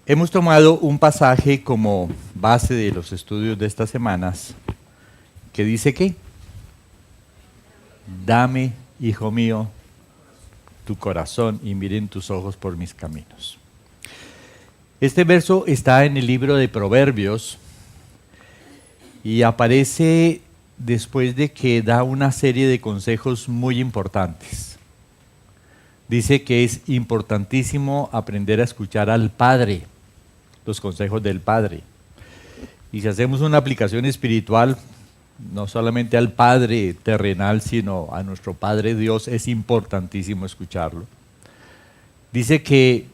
Hemos tomado un pasaje como base de los estudios de estas semanas que dice que, dame, hijo mío, tu corazón y miren tus ojos por mis caminos. Este verso está en el libro de Proverbios y aparece después de que da una serie de consejos muy importantes. Dice que es importantísimo aprender a escuchar al Padre, los consejos del Padre. Y si hacemos una aplicación espiritual, no solamente al Padre terrenal, sino a nuestro Padre Dios, es importantísimo escucharlo. Dice que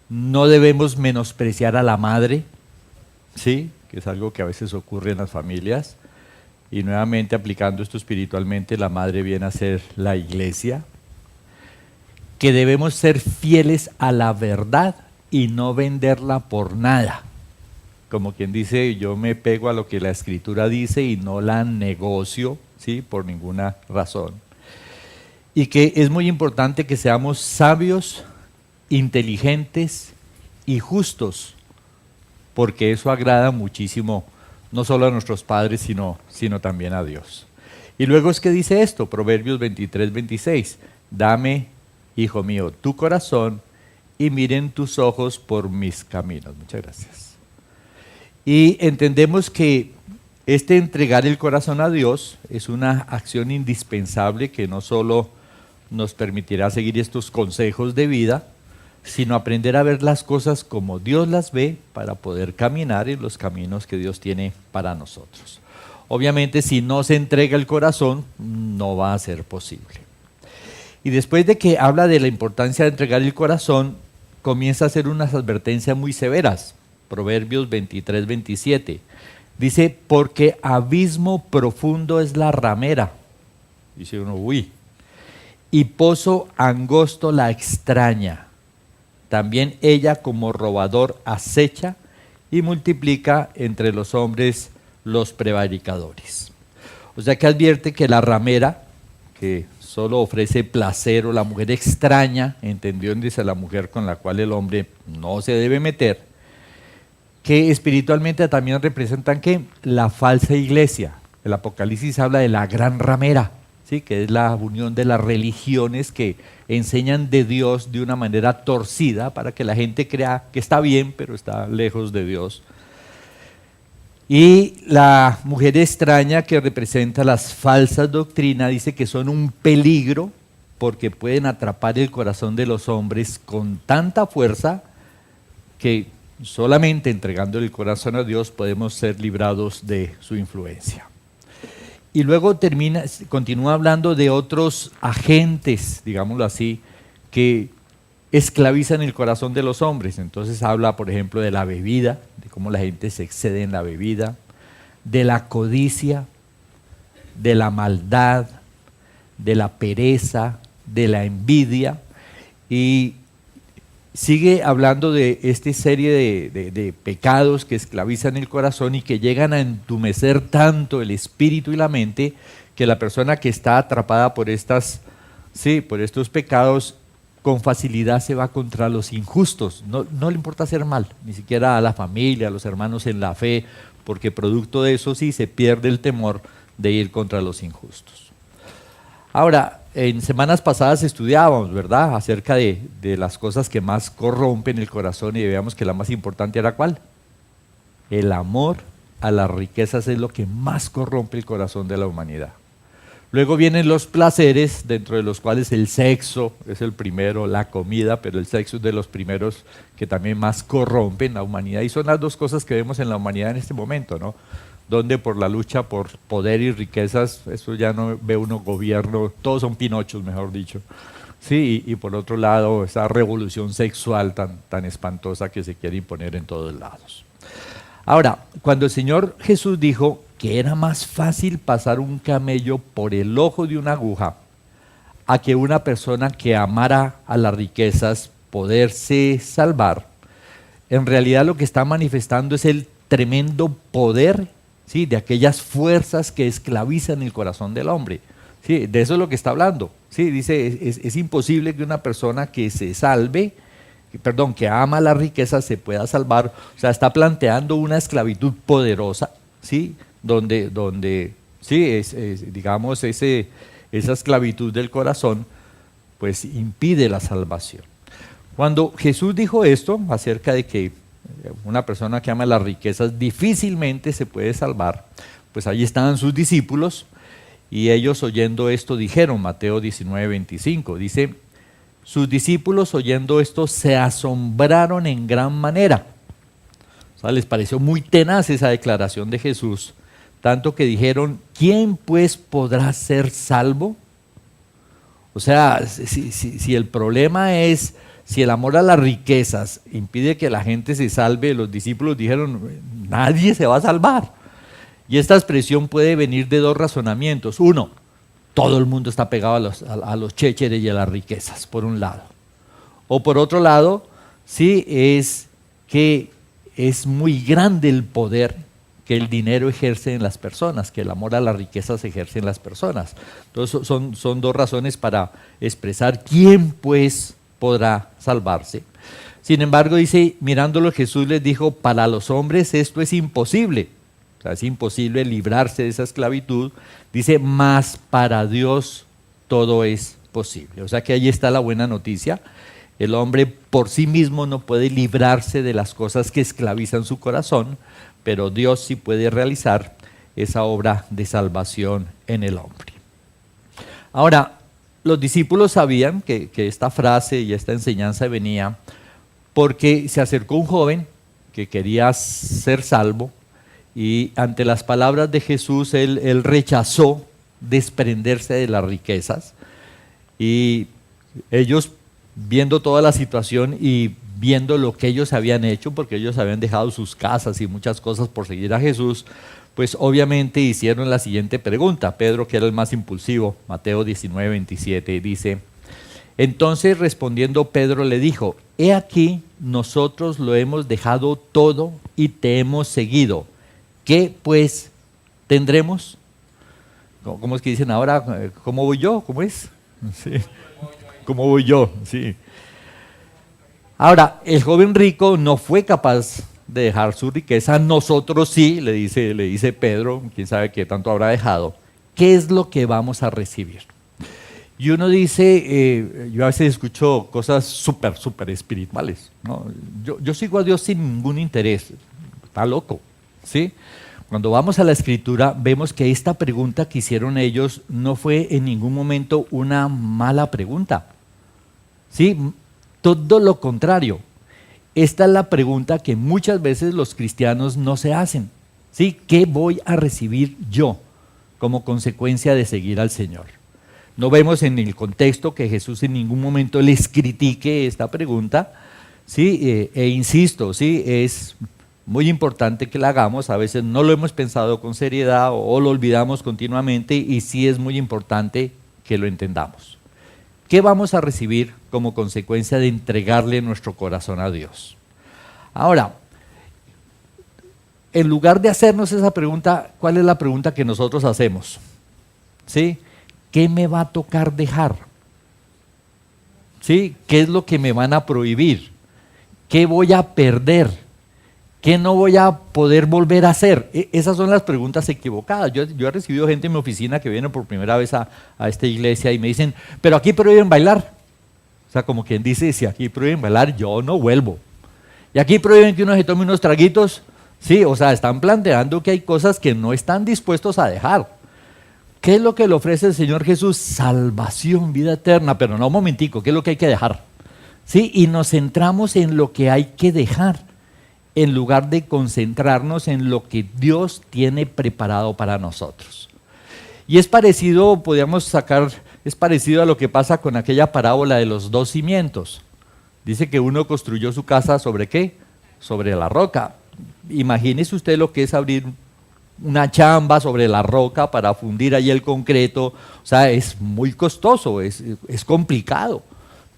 no debemos menospreciar a la madre, ¿sí? Que es algo que a veces ocurre en las familias. Y nuevamente aplicando esto espiritualmente, la madre viene a ser la iglesia. Que debemos ser fieles a la verdad y no venderla por nada. Como quien dice, yo me pego a lo que la Escritura dice y no la negocio, ¿sí? Por ninguna razón. Y que es muy importante que seamos sabios, inteligentes y justos, porque eso agrada muchísimo, no solo a nuestros padres, sino también a Dios. Y luego es que dice esto, Proverbios 23, 26, dame, hijo mío, tu corazón y miren tus ojos por mis caminos. Muchas gracias. Y entendemos que este entregar el corazón a Dios es una acción indispensable que no solo nos permitirá seguir estos consejos de vida, sino aprender a ver las cosas como Dios las ve para poder caminar en los caminos que Dios tiene para nosotros. Obviamente, si no se entrega el corazón, no va a ser posible. Y después de que habla de la importancia de entregar el corazón, comienza a hacer unas advertencias muy severas. Proverbios 23, 27. Dice, porque abismo profundo es la ramera. Dice uno, uy. Y pozo angosto la extraña. También ella como robador acecha y multiplica entre los hombres los prevaricadores. O sea que advierte que la ramera, que solo ofrece placer, o la mujer extraña, entendió, dice la mujer con la cual el hombre no se debe meter, que espiritualmente también representan ¿qué? La falsa iglesia. El Apocalipsis habla de la gran ramera, ¿sí? Que es la unión de las religiones que enseñan de Dios de una manera torcida para que la gente crea que está bien, pero está lejos de Dios. Y la mujer extraña, que representa las falsas doctrinas, dice que son un peligro porque pueden atrapar el corazón de los hombres con tanta fuerza que solamente entregando el corazón a Dios podemos ser librados de su influencia. Y luego continúa hablando de otros agentes, digámoslo así, que esclavizan el corazón de los hombres. Entonces habla, por ejemplo, de la bebida, de cómo la gente se excede en la bebida, de la codicia, de la maldad, de la pereza, de la envidia, y sigue hablando de esta serie de pecados que esclavizan el corazón y que llegan a entumecer tanto el espíritu y la mente que la persona que está atrapada por estos pecados con facilidad se va contra los injustos. No le importa hacer mal, ni siquiera a la familia, a los hermanos en la fe, porque producto de eso sí se pierde el temor de ir contra los injustos. Ahora, en semanas pasadas estudiábamos, ¿verdad?, acerca de las cosas que más corrompen el corazón, y veíamos que la más importante era ¿cuál? El amor a las riquezas es lo que más corrompe el corazón de la humanidad. Luego vienen los placeres, dentro de los cuales el sexo es el primero, la comida, pero el sexo es de los primeros que también más corrompen la humanidad. Y son las dos cosas que vemos en la humanidad en este momento, ¿no? Donde por la lucha por poder y riquezas, eso ya no ve uno gobierno, todos son pinochos, mejor dicho. Sí, y por otro lado, esa revolución sexual tan espantosa que se quiere imponer en todos lados. Ahora, cuando el Señor Jesús dijo que era más fácil pasar un camello por el ojo de una aguja a que una persona que amara a las riquezas poderse salvar, en realidad lo que está manifestando es el tremendo poder, ¿sí?, de aquellas fuerzas que esclavizan el corazón del hombre. Sí, de eso es lo que está hablando. Sí, dice, es imposible que una persona que se salve, que ama las riquezas se pueda salvar. O sea, está planteando una esclavitud poderosa, ¿sí? Donde sí, digamos, esa esclavitud del corazón, pues impide la salvación. Cuando Jesús dijo esto acerca de que una persona que ama las riquezas difícilmente se puede salvar, pues allí estaban sus discípulos y ellos oyendo esto dijeron, Mateo 19:25, dice, sus discípulos oyendo esto se asombraron en gran manera. O sea, les pareció muy tenaz esa declaración de Jesús, tanto que dijeron, ¿quién pues podrá ser salvo? O sea, si el problema es, si el amor a las riquezas impide que la gente se salve, los discípulos dijeron, nadie se va a salvar. Y esta expresión puede venir de dos razonamientos. Uno, todo el mundo está pegado a los chécheres y a las riquezas, por un lado. O por otro lado, sí, es que es muy grande el poder que el dinero ejerce en las personas, que el amor a las riquezas ejerce en las personas. Entonces son dos razones para expresar quién pues podrá salvarse. Sin embargo, dice, mirándolo Jesús les dijo, para los hombres esto es imposible. O sea, es imposible librarse de esa esclavitud. Dice, mas para Dios todo es posible. O sea que ahí está la buena noticia. El hombre por sí mismo no puede librarse de las cosas que esclavizan su corazón, pero Dios sí puede realizar esa obra de salvación en el hombre. Ahora, los discípulos sabían que esta frase y esta enseñanza venía porque se acercó un joven que quería ser salvo y ante las palabras de Jesús él rechazó desprenderse de las riquezas y ellos viendo toda la situación y viendo lo que ellos habían hecho, porque ellos habían dejado sus casas y muchas cosas por seguir a Jesús, pues obviamente hicieron la siguiente pregunta. Pedro, que era el más impulsivo, Mateo 19:27, dice, entonces respondiendo Pedro le dijo, he aquí, nosotros lo hemos dejado todo y te hemos seguido. ¿Qué pues tendremos? ¿Cómo es que dicen ahora? ¿Cómo voy yo? ¿Cómo es? Sí. ¿Cómo voy yo? Sí. Ahora, el joven rico no fue capaz de dejar su riqueza, nosotros sí, le dice Pedro, quién sabe qué tanto habrá dejado. ¿Qué es lo que vamos a recibir? Y uno dice, yo a veces escucho cosas súper espirituales, ¿no? Yo sigo a Dios sin ningún interés, está loco, ¿sí? Cuando vamos a la Escritura vemos que esta pregunta que hicieron ellos no fue en ningún momento una mala pregunta, ¿sí? Todo lo contrario. Esta es la pregunta que muchas veces los cristianos no se hacen, ¿sí? ¿Qué voy a recibir yo como consecuencia de seguir al Señor? No vemos en el contexto que Jesús en ningún momento les critique esta pregunta, ¿sí? E insisto, ¿sí? Es muy importante que la hagamos, a veces no lo hemos pensado con seriedad o lo olvidamos continuamente y sí es muy importante que lo entendamos. ¿Qué vamos a recibir como consecuencia de entregarle nuestro corazón a Dios? Ahora, en lugar de hacernos esa pregunta, ¿cuál es la pregunta que nosotros hacemos? ¿Sí? ¿Qué me va a tocar dejar? ¿Sí? ¿Qué es lo que me van a prohibir? ¿Qué voy a perder? ¿Qué no voy a poder volver a hacer? Esas son las preguntas equivocadas. Yo he recibido gente en mi oficina que viene por primera vez a esta iglesia y me dicen, pero aquí prohíben bailar. O sea, como quien dice, si aquí prohíben bailar, yo no vuelvo. Y aquí prohíben que uno se tome unos traguitos. Sí, o sea, están planteando que hay cosas que no están dispuestos a dejar. ¿Qué es lo que le ofrece el Señor Jesús? Salvación, vida eterna. Pero no, un momentico, ¿qué es lo que hay que dejar? Sí, y nos centramos en lo que hay que dejar, en lugar de concentrarnos en lo que Dios tiene preparado para nosotros. Y es parecido, es parecido a lo que pasa con aquella parábola de los dos cimientos. Dice que uno construyó su casa ¿sobre qué? Sobre la roca. Imagínese usted lo que es abrir una chamba sobre la roca para fundir ahí el concreto. O sea, es muy costoso, es complicado.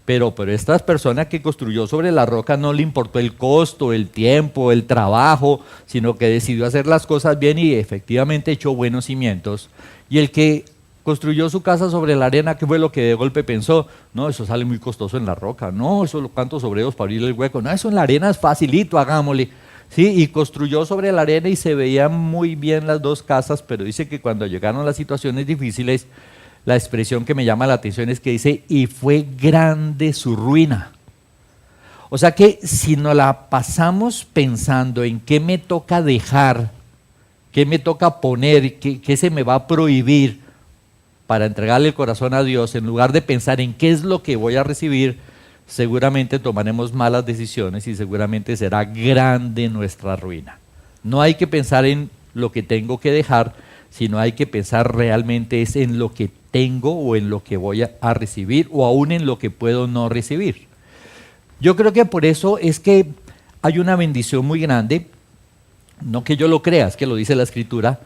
Pero esta persona que construyó sobre la roca no le importó el costo, el tiempo, el trabajo, sino que decidió hacer las cosas bien y efectivamente echó buenos cimientos. Y el que construyó su casa sobre la arena, ¿qué fue lo que de golpe pensó? No, eso sale muy costoso en la roca. No, eso cuántos obreros para abrir el hueco. No, eso en la arena es facilito, hagámosle. Sí, y construyó sobre la arena y se veían muy bien las dos casas, pero dice que cuando llegaron las situaciones difíciles, la expresión que me llama la atención es que dice, y fue grande su ruina. O sea que si nos la pasamos pensando en qué me toca dejar, qué me toca poner, qué se me va a prohibir para entregarle el corazón a Dios, en lugar de pensar en qué es lo que voy a recibir, seguramente tomaremos malas decisiones y seguramente será grande nuestra ruina. No hay que pensar en lo que tengo que dejar, sino hay que pensar realmente es en lo que tengo o en lo que voy a recibir o aún en lo que puedo no recibir. Yo creo que por eso es que hay una bendición muy grande, no que yo lo crea, es que lo dice la Escritura,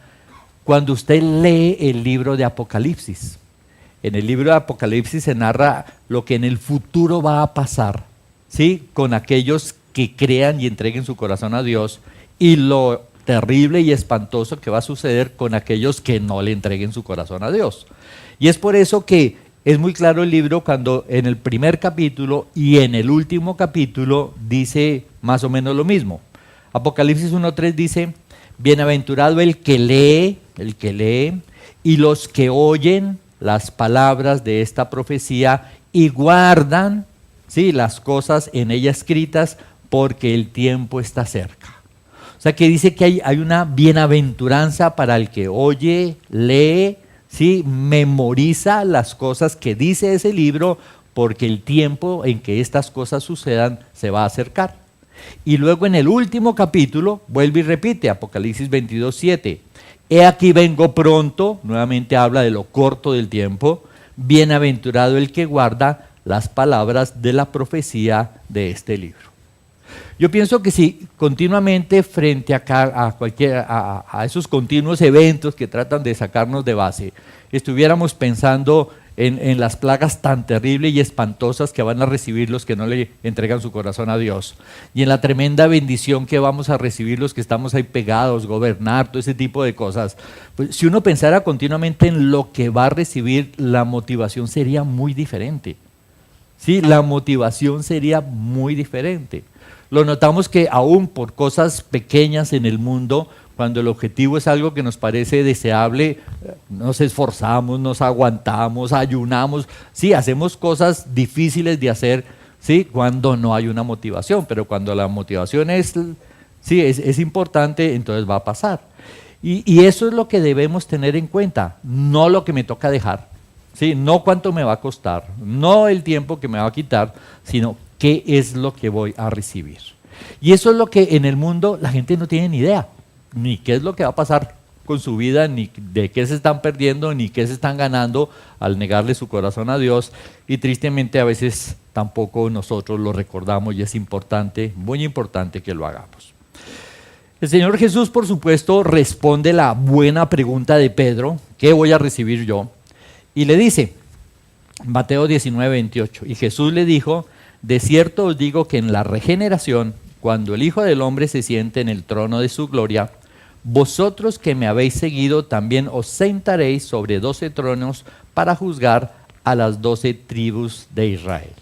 cuando usted lee el libro de Apocalipsis. En el libro de Apocalipsis se narra lo que en el futuro va a pasar, ¿sí? Con aquellos que crean y entreguen su corazón a Dios, y lo terrible y espantoso que va a suceder con aquellos que no le entreguen su corazón a Dios. Y es por eso que es muy claro el libro cuando en el primer capítulo y en el último capítulo dice más o menos lo mismo. Apocalipsis 1:3 dice, bienaventurado el que lee, y los que oyen las palabras de esta profecía y guardan, ¿sí?, las cosas en ella escritas, porque el tiempo está cerca. O sea que dice que hay una bienaventuranza para el que oye, lee, ¿sí?, memoriza las cosas que dice ese libro, porque el tiempo en que estas cosas sucedan se va a acercar. Y luego en el último capítulo vuelve y repite, Apocalipsis 22:7. He aquí vengo pronto, nuevamente habla de lo corto del tiempo, bienaventurado el que guarda las palabras de la profecía de este libro. Yo pienso que si continuamente frente a esos continuos eventos que tratan de sacarnos de base, estuviéramos pensando en las plagas tan terribles y espantosas que van a recibir los que no le entregan su corazón a Dios, y en la tremenda bendición que vamos a recibir los que estamos ahí pegados, gobernar, todo ese tipo de cosas, pues si uno pensara continuamente en lo que va a recibir, la motivación sería muy diferente. Sí, la motivación sería muy diferente. Lo notamos que aún por cosas pequeñas en el mundo, cuando el objetivo es algo que nos parece deseable, nos esforzamos, nos aguantamos, ayunamos, sí, hacemos cosas difíciles de hacer, sí, cuando no hay una motivación, pero cuando la motivación es importante, entonces va a pasar. Y eso es lo que debemos tener en cuenta, no lo que me toca dejar, sí, no cuánto me va a costar, no el tiempo que me va a quitar, sino qué es lo que voy a recibir. Y eso es lo que en el mundo la gente no tiene ni idea, ni qué es lo que va a pasar con su vida, ni de qué se están perdiendo, ni qué se están ganando al negarle su corazón a Dios, y tristemente a veces tampoco nosotros lo recordamos, y es importante, muy importante que lo hagamos. El Señor Jesús, por supuesto, responde la buena pregunta de Pedro, ¿qué voy a recibir yo? Y le dice, Mateo 19:28, y Jesús le dijo, de cierto os digo que en la regeneración, cuando el Hijo del Hombre se siente en el trono de su gloria, vosotros que me habéis seguido también os sentaréis sobre 12 tronos para juzgar a las 12 tribus de Israel.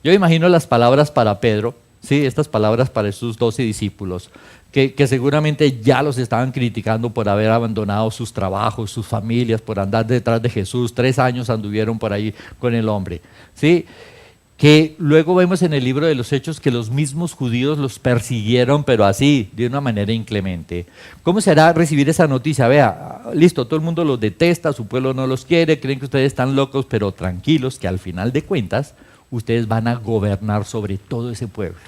Yo imagino las palabras para Pedro, ¿sí?, estas palabras para esos 12 discípulos, que seguramente ya los estaban criticando por haber abandonado sus trabajos, sus familias, por andar detrás de Jesús. 3 años anduvieron por ahí con el hombre, ¿sí?, que luego vemos en el libro de los Hechos que los mismos judíos los persiguieron, pero así, de una manera inclemente. ¿Cómo será recibir esa noticia? Vea, listo, todo el mundo los detesta, su pueblo no los quiere, creen que ustedes están locos, pero tranquilos, que al final de cuentas, ustedes van a gobernar sobre todo ese pueblo.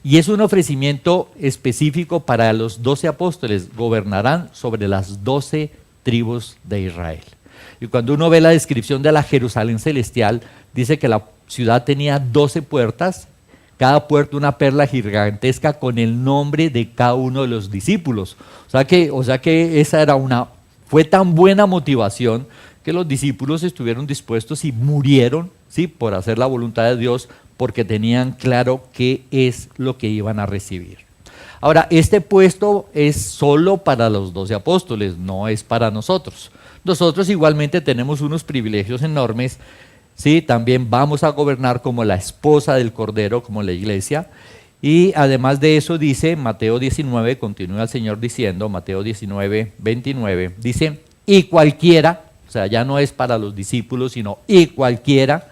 Y es un ofrecimiento específico para los 12 apóstoles, gobernarán sobre las 12 tribus de Israel. Y cuando uno ve la descripción de la Jerusalén celestial, dice que la ciudad tenía 12 puertas, cada puerta una perla gigantesca con el nombre de cada uno de los discípulos. O sea que esa era fue tan buena motivación que los discípulos estuvieron dispuestos y murieron, ¿sí?, por hacer la voluntad de Dios, porque tenían claro qué es lo que iban a recibir. Ahora, este puesto es solo para los 12 apóstoles, no es para nosotros. nosotros igualmente tenemos unos privilegios enormes. Sí, también vamos a gobernar como la esposa del Cordero, como la iglesia. Y además de eso dice Mateo 19, continúa el Señor diciendo, Mateo 19, 29, dice, y cualquiera, o sea, ya no es para los discípulos, sino y cualquiera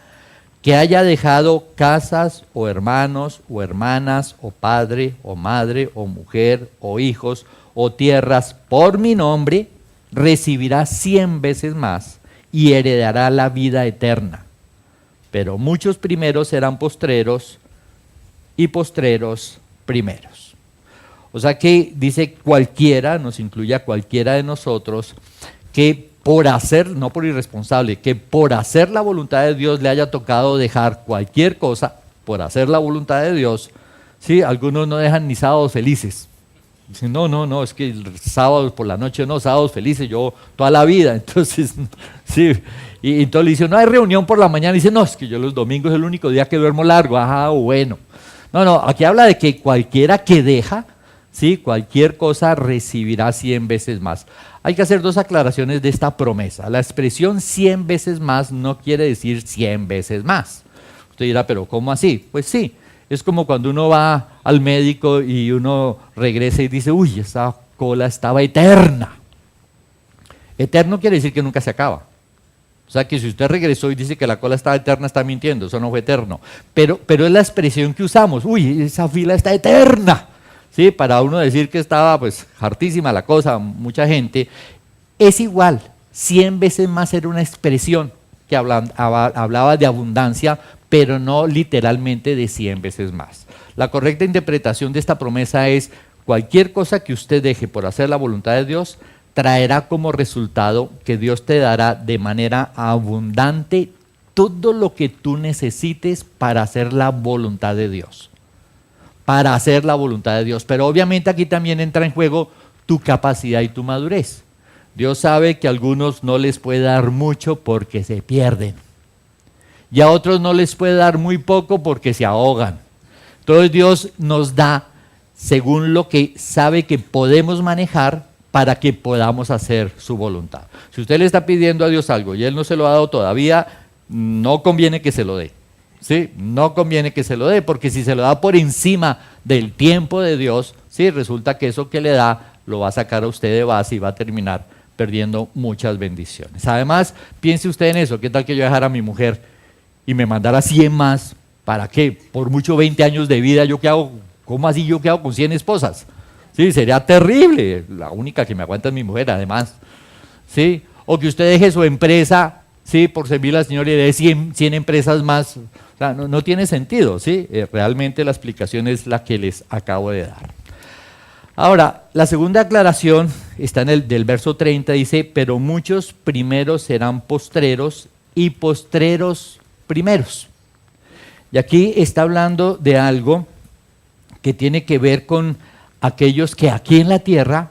que haya dejado casas o hermanos o hermanas o padre o madre o mujer o hijos o tierras por mi nombre, recibirá 100 veces más y heredará la vida eterna. Pero muchos primeros serán postreros y postreros primeros. O sea que dice cualquiera, nos incluye a cualquiera de nosotros, que por hacer, no por irresponsable, que por hacer la voluntad de Dios le haya tocado dejar cualquier cosa, por hacer la voluntad de Dios. Sí, algunos no dejan ni sábados felices. Dicen, no, es que sábados por la noche no, sábados felices, yo toda la vida. Entonces, sí, y entonces le dicen, no hay reunión por la mañana, y dice, no, es que yo los domingos es el único día que duermo largo. Ajá, bueno. No, aquí habla de que cualquiera que deja, ¿sí? Cualquier cosa recibirá 100 veces más. Hay que hacer dos aclaraciones de esta promesa. La expresión 100 veces más no quiere decir 100 veces más. Usted dirá, pero ¿cómo así? Pues sí, es como cuando uno va al médico y uno regresa y dice, uy, esa cola estaba eterna. Eterno quiere decir que nunca se acaba. O sea que si usted regresó y dice que la cola estaba eterna, está mintiendo, eso no fue eterno. Pero es la expresión que usamos, uy, esa fila está eterna. Sí, para uno decir que estaba pues hartísima la cosa, mucha gente, es igual, 100 veces más era una expresión que hablaba de abundancia, pero no literalmente de 100 veces más. La correcta interpretación de esta promesa es, cualquier cosa que usted deje por hacer la voluntad de Dios, traerá como resultado que Dios te dará de manera abundante todo lo que tú necesites para hacer la voluntad de Dios. Para hacer la voluntad de Dios. Pero obviamente aquí también entra en juego tu capacidad y tu madurez. Dios sabe que a algunos no les puede dar mucho porque se pierden. Y a otros no les puede dar muy poco porque se ahogan. Entonces Dios nos da según lo que sabe que podemos manejar para que podamos hacer su voluntad. Si usted le está pidiendo a Dios algo y Él no se lo ha dado todavía, no conviene que se lo dé. ¿Sí? No conviene que se lo dé, porque si se lo da por encima del tiempo de Dios, ¿sí? Resulta que eso que le da lo va a sacar a usted de base y va a terminar perdiendo muchas bendiciones. Además, piense usted en eso, ¿qué tal que yo dejara a mi mujer y me mandara 100 más? ¿Para qué? Por mucho 20 años de vida, ¿yo qué hago? ¿Cómo así yo qué hago con 100 esposas? Sí, sería terrible. La única que me aguanta es mi mujer, además. ¿Sí? O que usted deje su empresa, ¿sí? Por servir al Señor y de 100 empresas más. O sea, no tiene sentido, ¿sí? Realmente la explicación es la que les acabo de dar. Ahora, la segunda aclaración está en el del verso 30, dice, pero muchos primeros serán postreros y postreros primeros. Y aquí está hablando de algo que tiene que ver con aquellos que aquí en la tierra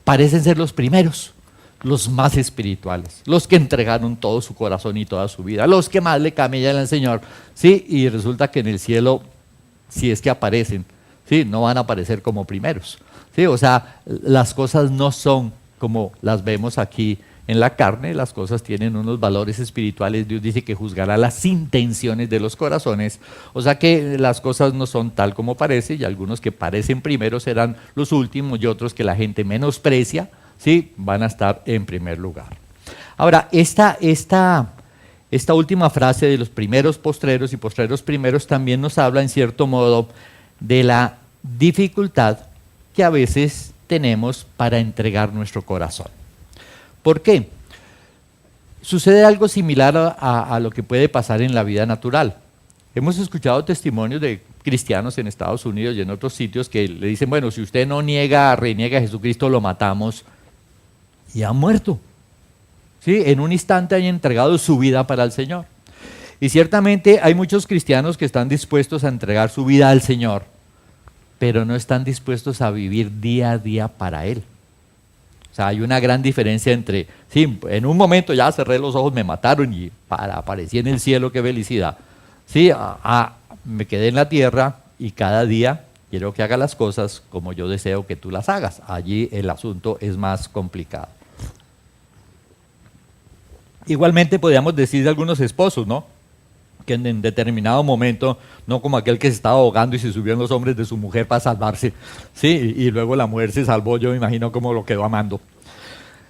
parecen ser los primeros, los más espirituales, los que entregaron todo su corazón y toda su vida, los que más le camellan al Señor, ¿sí? Y resulta que en el cielo, si es que aparecen, ¿sí? No van a aparecer como primeros, ¿sí? O sea, las cosas no son como las vemos aquí en la carne, las cosas tienen unos valores espirituales. Dios dice que juzgará las intenciones de los corazones, o sea que las cosas no son tal como parece, y algunos que parecen primeros serán los últimos, y otros que la gente menosprecia, ¿sí? Van a estar en primer lugar. Ahora, esta última frase de los primeros postreros y postreros primeros también nos habla en cierto modo de la dificultad que a veces tenemos para entregar nuestro corazón. ¿Por qué? Sucede algo similar a lo que puede pasar en la vida natural. Hemos escuchado testimonios de cristianos en Estados Unidos y en otros sitios que le dicen, bueno, si usted no reniega a Jesucristo, lo matamos, y ha muerto. ¿Sí? En un instante han entregado su vida para el Señor. Y ciertamente hay muchos cristianos que están dispuestos a entregar su vida al Señor, pero no están dispuestos a vivir día a día para Él. O sea, hay una gran diferencia entre, sí, en un momento ya cerré los ojos, me mataron y aparecí en el cielo, qué felicidad. Sí, me quedé en la tierra y cada día quiero que haga las cosas como yo deseo que tú las hagas. Allí el asunto es más complicado. Igualmente podríamos decir de algunos esposos, ¿no? Que en determinado momento, no como aquel que se estaba ahogando y se subió en los hombros de su mujer para salvarse, ¿sí? Y luego la mujer se salvó, yo me imagino cómo lo quedó amando.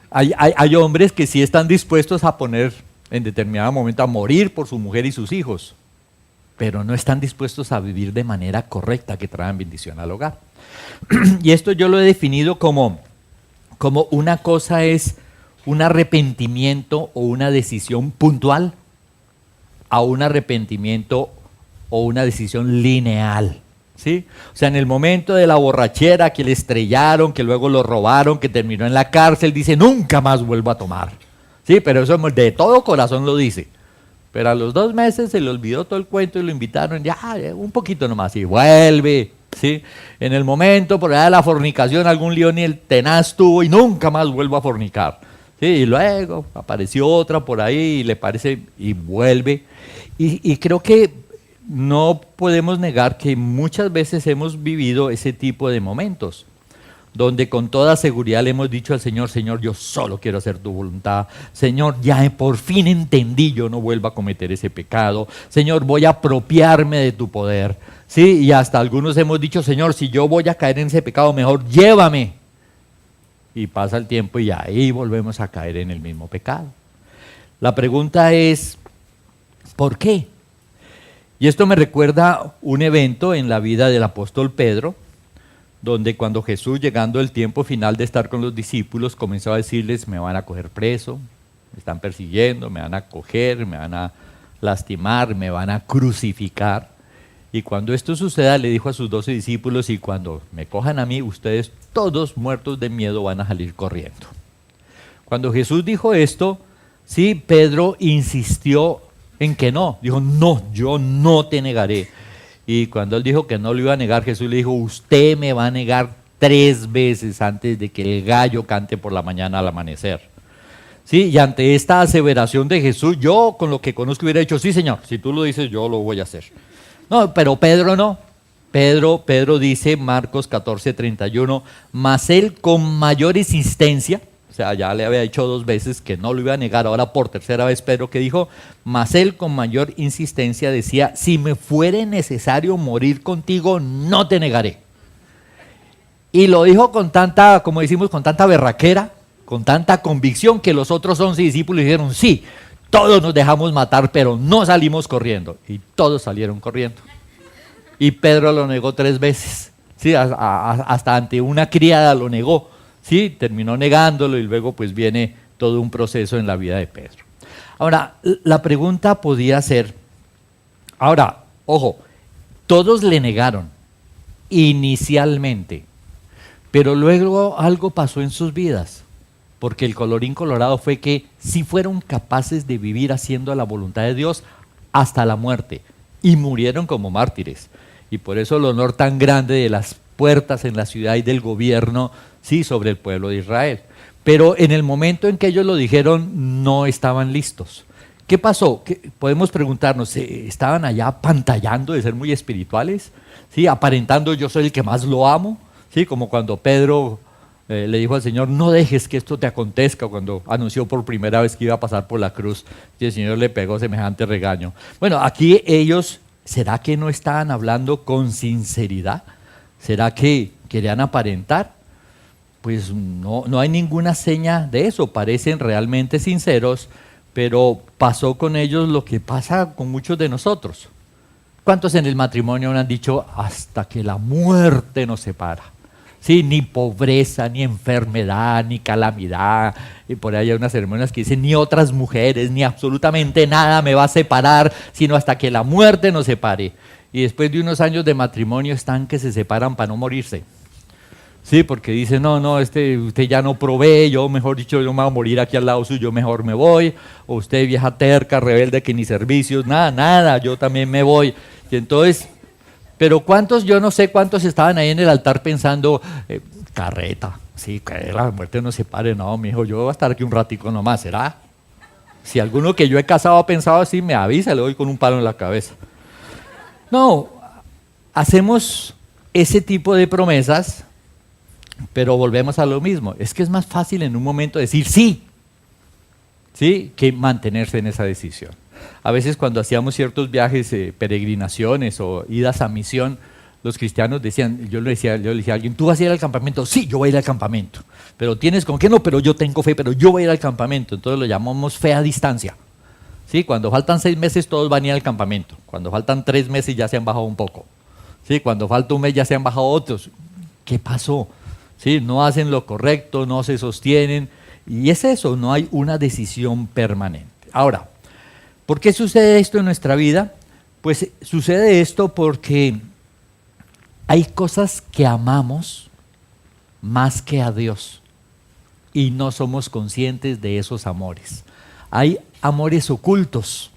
Hay hombres que sí están dispuestos a poner en determinado momento a morir por su mujer y sus hijos, pero no están dispuestos a vivir de manera correcta que traigan bendición al hogar. Y esto yo lo he definido como una cosa es un arrepentimiento o una decisión puntual a un arrepentimiento o una decisión lineal, ¿sí? O sea, en el momento de la borrachera, que le estrellaron, que luego lo robaron, que terminó en la cárcel, dice, nunca más vuelvo a tomar, ¿sí? Pero eso de todo corazón lo dice. Pero a los 2 meses se le olvidó todo el cuento y lo invitaron, ya, un poquito nomás, y vuelve, ¿sí? En el momento, por allá de la fornicación, algún lío ni el tenaz tuvo y nunca más vuelvo a fornicar. Sí, y luego apareció otra por ahí y le parece y vuelve. Y creo que no podemos negar que muchas veces hemos vivido ese tipo de momentos, donde con toda seguridad le hemos dicho al Señor, Señor, yo solo quiero hacer tu voluntad. Señor, ya por fin entendí, yo no vuelvo a cometer ese pecado. Señor, voy a apropiarme de tu poder. Sí, y hasta algunos hemos dicho, Señor, si yo voy a caer en ese pecado, mejor llévame. Y pasa el tiempo y ahí volvemos a caer en el mismo pecado. La pregunta es, ¿por qué? Y esto me recuerda un evento en la vida del apóstol Pedro, donde cuando Jesús, llegando el tiempo final de estar con los discípulos, comenzó a decirles, me van a coger preso, me están persiguiendo, me van a coger, me van a lastimar, me van a crucificar. Y cuando esto suceda, le dijo a sus 12 discípulos, y cuando me cojan a mí, ustedes todos muertos de miedo van a salir corriendo. Cuando Jesús dijo esto, sí, Pedro insistió en que no. Dijo, no, yo no te negaré. Y cuando él dijo que no lo iba a negar, Jesús le dijo, usted me va a negar 3 veces antes de que el gallo cante por la mañana al amanecer. Sí, y ante esta aseveración de Jesús, yo con lo que conozco hubiera dicho, sí, Señor, si tú lo dices, yo lo voy a hacer. No, pero Pedro no. Pedro dice, Marcos 14:31, mas él con mayor insistencia, o sea, ya le había dicho 2 veces que no lo iba a negar, ahora por 3.ª vez Pedro que dijo, mas él con mayor insistencia decía, si me fuere necesario morir contigo, no te negaré. Y lo dijo con tanta, como decimos, con tanta berraquera, con tanta convicción, que los otros 11 discípulos dijeron, sí, todos nos dejamos matar, pero no salimos corriendo. Y todos salieron corriendo. Y Pedro lo negó 3 veces. ¿Sí? Hasta ante una criada lo negó. ¿Sí? Terminó negándolo y luego pues viene todo un proceso en la vida de Pedro. Ahora, la pregunta podía ser, ahora, ojo, todos le negaron inicialmente, pero luego algo pasó en sus vidas. Porque el colorín colorado fue que sí fueron capaces de vivir haciendo la voluntad de Dios hasta la muerte y murieron como mártires. Y por eso el honor tan grande de las puertas en la ciudad y del gobierno, sí, sobre el pueblo de Israel. Pero en el momento en que ellos lo dijeron, no estaban listos. ¿Qué pasó? Podemos preguntarnos, ¿estaban allá pantallando de ser muy espirituales? ¿Sí? Aparentando yo soy el que más lo amo, ¿sí? Como cuando Pedro le dijo al Señor, no dejes que esto te acontezca, cuando anunció por primera vez que iba a pasar por la cruz, y el Señor le pegó semejante regaño. Bueno, aquí ellos, ¿será que no estaban hablando con sinceridad? ¿Será que querían aparentar? Pues no hay ninguna seña de eso, parecen realmente sinceros, pero pasó con ellos lo que pasa con muchos de nosotros. ¿Cuántos en el matrimonio han dicho, hasta que la muerte nos separa? Sí, ni pobreza, ni enfermedad, ni calamidad. Y por ahí hay unas ceremonias que dicen, ni otras mujeres, ni absolutamente nada me va a separar, sino hasta que la muerte nos separe. Y después de unos años de matrimonio están que se separan para no morirse. Sí, porque dicen, no, usted ya no provee, yo mejor dicho, yo me voy a morir aquí al lado suyo, mejor me voy. O usted vieja terca, rebelde, que ni servicios, nada, yo también me voy. Y entonces... Pero cuántos, yo no sé cuántos estaban ahí en el altar pensando, carreta, sí, que la muerte no se pare, no, mijo, yo voy a estar aquí un ratico nomás, ¿será? Si alguno que yo he casado ha pensado así, me avisa, le doy con un palo en la cabeza. No, hacemos ese tipo de promesas, pero volvemos a lo mismo. Es que es más fácil en un momento decir sí, ¿sí?, que mantenerse en esa decisión. A veces cuando hacíamos ciertos viajes, peregrinaciones o idas a misión, los cristianos decían, yo le decía a alguien, ¿tú vas a ir al campamento? Sí, yo voy a ir al campamento. Pero ¿tienes con qué? No, pero yo tengo fe, pero yo voy a ir al campamento. Entonces lo llamamos fe a distancia. ¿Sí? Cuando faltan 6 meses todos van a ir al campamento. Cuando faltan 3 meses ya se han bajado un poco. ¿Sí? Cuando falta un mes ya se han bajado otros. ¿Qué pasó? ¿Sí? No hacen lo correcto, no se sostienen. Y es eso, no hay una decisión permanente. Ahora, ¿por qué sucede esto en nuestra vida? Pues sucede esto porque hay cosas que amamos más que a Dios y no somos conscientes de esos amores. Hay amores ocultos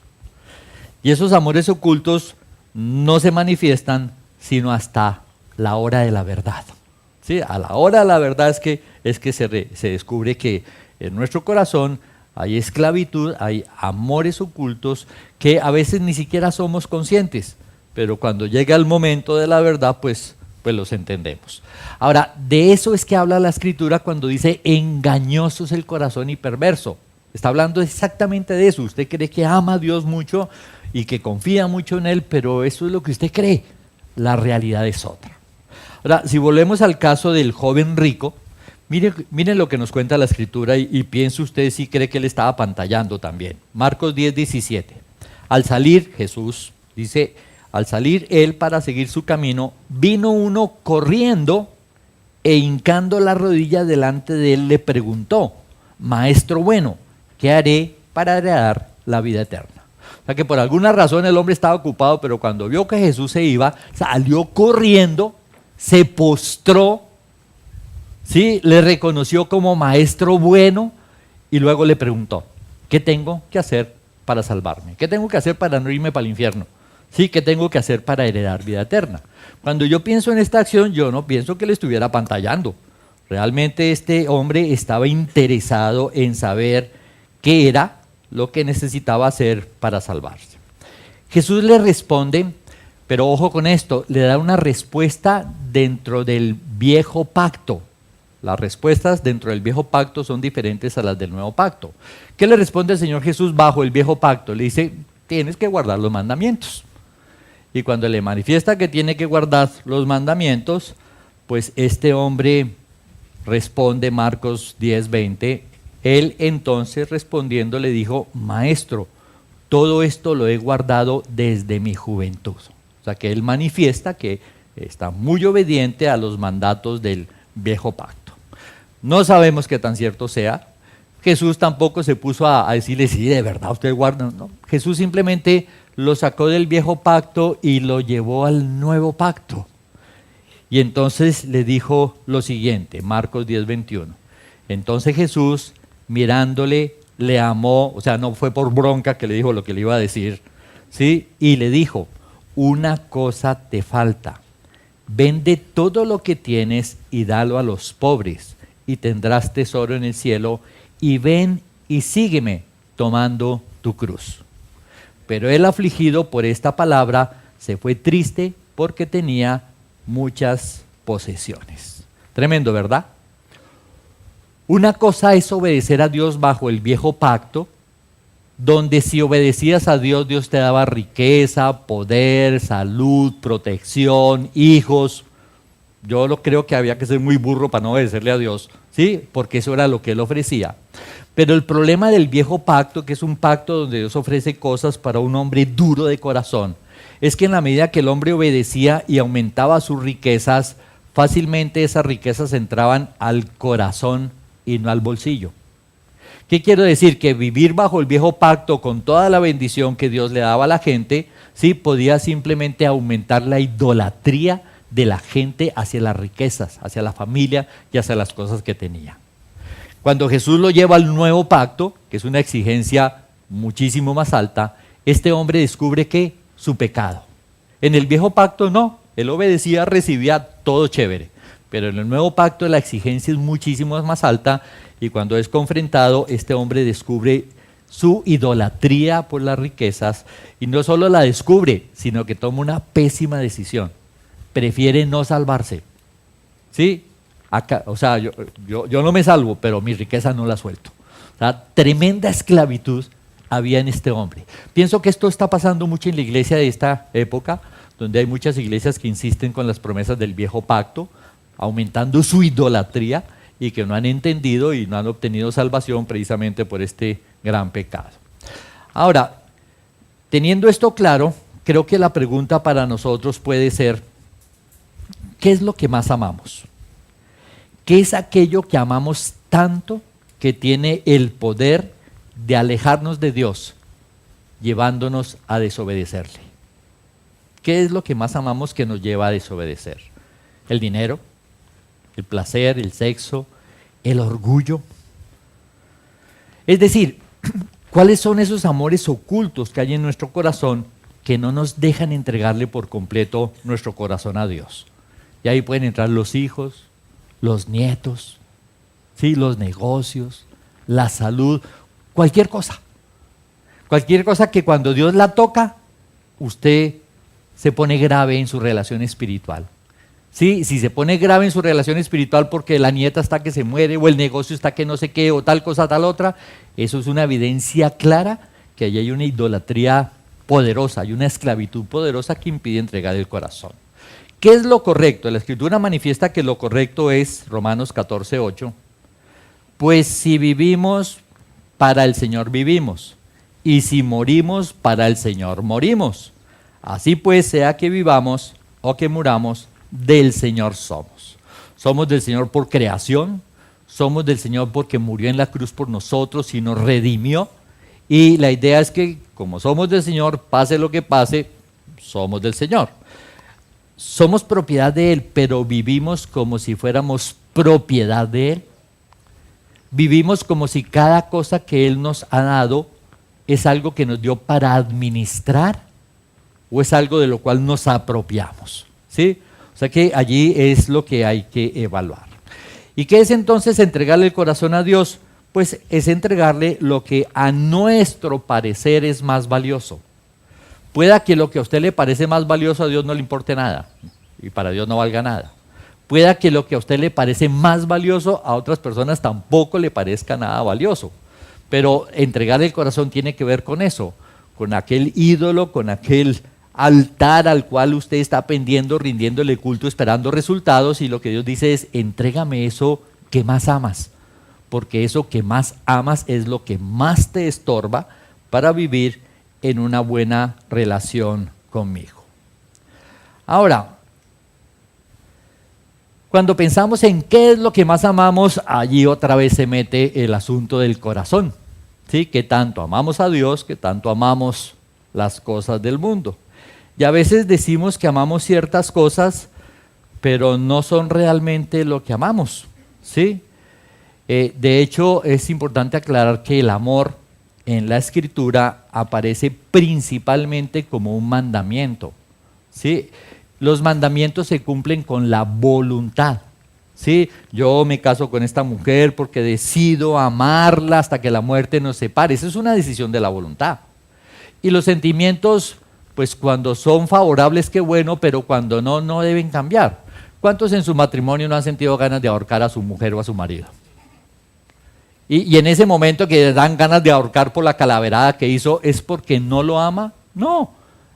y esos amores ocultos no se manifiestan sino hasta la hora de la verdad. ¿Sí? A la hora de la verdad es que se descubre que en nuestro corazón hay esclavitud, hay amores ocultos que a veces ni siquiera somos conscientes, pero cuando llega el momento de la verdad, pues los entendemos. Ahora, de eso es que habla la Escritura cuando dice engañoso es el corazón y perverso. Está hablando exactamente de eso. Usted cree que ama a Dios mucho y que confía mucho en Él, pero eso es lo que usted cree. La realidad es otra. Ahora, si volvemos al caso del joven rico, miren lo que nos cuenta la Escritura y piense usted si cree que él estaba apantallando también. Marcos 10:17. Al salir, Jesús dice, al salir él para seguir su camino, vino uno corriendo e hincando la rodilla delante de él le preguntó, Maestro bueno, ¿qué haré para heredar la vida eterna? O sea que por alguna razón el hombre estaba ocupado, pero cuando vio que Jesús se iba, salió corriendo, se postró, ¿sí?, le reconoció como maestro bueno y luego le preguntó, ¿qué tengo que hacer para salvarme? ¿Qué tengo que hacer para no irme para el infierno? ¿Sí? ¿Qué tengo que hacer para heredar vida eterna? Cuando yo pienso en esta acción, yo no pienso que le estuviera apantallando. Realmente este hombre estaba interesado en saber qué era lo que necesitaba hacer para salvarse. Jesús le responde, pero ojo con esto, le da una respuesta dentro del viejo pacto. Las respuestas dentro del viejo pacto son diferentes a las del nuevo pacto. ¿Qué le responde el Señor Jesús bajo el viejo pacto? Le dice, tienes que guardar los mandamientos. Y cuando le manifiesta que tiene que guardar los mandamientos, pues este hombre responde, Marcos 10:20, él entonces respondiendo le dijo, Maestro, todo esto lo he guardado desde mi juventud. O sea que él manifiesta que está muy obediente a los mandatos del viejo pacto. No sabemos qué tan cierto sea. Jesús tampoco se puso a decirle, sí, de verdad usted guarda. No. Jesús simplemente lo sacó del viejo pacto y lo llevó al nuevo pacto. Y entonces le dijo lo siguiente, Marcos 10:21. Entonces Jesús, mirándole, le amó, o sea, no fue por bronca que le dijo lo que le iba a decir, ¿sí? Y le dijo, una cosa te falta, vende todo lo que tienes y dalo a los pobres, y tendrás tesoro en el cielo, y ven y sígueme tomando tu cruz. Pero él, afligido por esta palabra, se fue triste porque tenía muchas posesiones. Tremendo, ¿verdad? Una cosa es obedecer a Dios bajo el viejo pacto, donde si obedecías a Dios, Dios te daba riqueza, poder, salud, protección, hijos. Yo creo que había que ser muy burro para no obedecerle a Dios, ¿sí? Porque eso era lo que Él ofrecía. Pero el problema del viejo pacto, que es un pacto donde Dios ofrece cosas para un hombre duro de corazón, es que en la medida que el hombre obedecía y aumentaba sus riquezas, fácilmente esas riquezas entraban al corazón y no al bolsillo. ¿Qué quiero decir? Que vivir bajo el viejo pacto con toda la bendición que Dios le daba a la gente, sí, podía simplemente aumentar la idolatría de la gente hacia las riquezas, hacia la familia y hacia las cosas que tenía. Cuando Jesús lo lleva al nuevo pacto, que es una exigencia muchísimo más alta, este hombre descubre que su pecado. En el viejo pacto no, él obedecía, recibía todo chévere, pero en el nuevo pacto la exigencia es muchísimo más alta y cuando es confrontado, este hombre descubre su idolatría por las riquezas y no solo la descubre, sino que toma una pésima decisión. Prefiere no salvarse. ¿Sí? Acá, o sea, yo no me salvo, pero mi riqueza no la suelto. O La tremenda esclavitud había en este hombre. Pienso que esto está pasando mucho en la iglesia de esta época, donde hay muchas iglesias que insisten con las promesas del viejo pacto, aumentando su idolatría y que no han entendido y no han obtenido salvación precisamente por este gran pecado. Ahora, teniendo esto claro, creo que la pregunta para nosotros puede ser, ¿qué es lo que más amamos? ¿Qué es aquello que amamos tanto que tiene el poder de alejarnos de Dios, llevándonos a desobedecerle? ¿Qué es lo que más amamos que nos lleva a desobedecer? ¿El dinero? ¿El placer? ¿El sexo? ¿El orgullo? Es decir, ¿cuáles son esos amores ocultos que hay en nuestro corazón que no nos dejan entregarle por completo nuestro corazón a Dios? Y ahí pueden entrar los hijos, los nietos, ¿sí? Los negocios, la salud, cualquier cosa. Cualquier cosa que cuando Dios la toca, usted se pone grave en su relación espiritual. ¿Sí? Si se pone grave en su relación espiritual porque la nieta está que se muere, o el negocio está que no sé qué, o tal cosa, tal otra, eso es una evidencia clara que allí hay una idolatría poderosa, hay una esclavitud poderosa que impide entregar el corazón. ¿Qué es lo correcto? La Escritura manifiesta que lo correcto es, Romanos 14:8, pues si vivimos, para el Señor vivimos, y si morimos, para el Señor morimos. Así pues, sea que vivamos o que muramos, del Señor somos. Somos del Señor por creación, somos del Señor porque murió en la cruz por nosotros y nos redimió. Y la idea es que, como somos del Señor, pase lo que pase, somos del Señor. Somos propiedad de Él, pero vivimos como si fuéramos propiedad de Él. Vivimos como si cada cosa que Él nos ha dado es algo que nos dio para administrar o es algo de lo cual nos apropiamos, ¿sí? O sea que allí es lo que hay que evaluar. ¿Y qué es entonces entregarle el corazón a Dios? Pues es entregarle lo que a nuestro parecer es más valioso. Pueda que lo que a usted le parece más valioso a Dios no le importe nada y para Dios no valga nada. Pueda que lo que a usted le parece más valioso a otras personas tampoco le parezca nada valioso. Pero entregarle el corazón tiene que ver con eso, con aquel ídolo, con aquel altar al cual usted está pendiendo, rindiéndole culto, esperando resultados, y lo que Dios dice es, entrégame eso que más amas, porque eso que más amas es lo que más te estorba para vivir en una buena relación conmigo. Ahora, cuando pensamos en qué es lo que más amamos, allí otra vez se mete el asunto del corazón, ¿sí? ¿Qué tanto amamos a Dios? ¿Qué tanto amamos las cosas del mundo? Y a veces decimos que amamos ciertas cosas, pero no son realmente lo que amamos, ¿sí? De hecho, es importante aclarar que el amor en la Escritura aparece principalmente como un mandamiento, ¿sí? Los mandamientos se cumplen con la voluntad, ¿sí? Yo me caso con esta mujer porque decido amarla hasta que la muerte nos separe. Esa es una decisión de la voluntad. Y los sentimientos, pues cuando son favorables, qué bueno, pero cuando no, no deben cambiar. ¿Cuántos en su matrimonio no han sentido ganas de ahorcar a su mujer o a su marido? Y en ese momento que le dan ganas de ahorcar por la calaverada que hizo, ¿es porque no lo ama? No.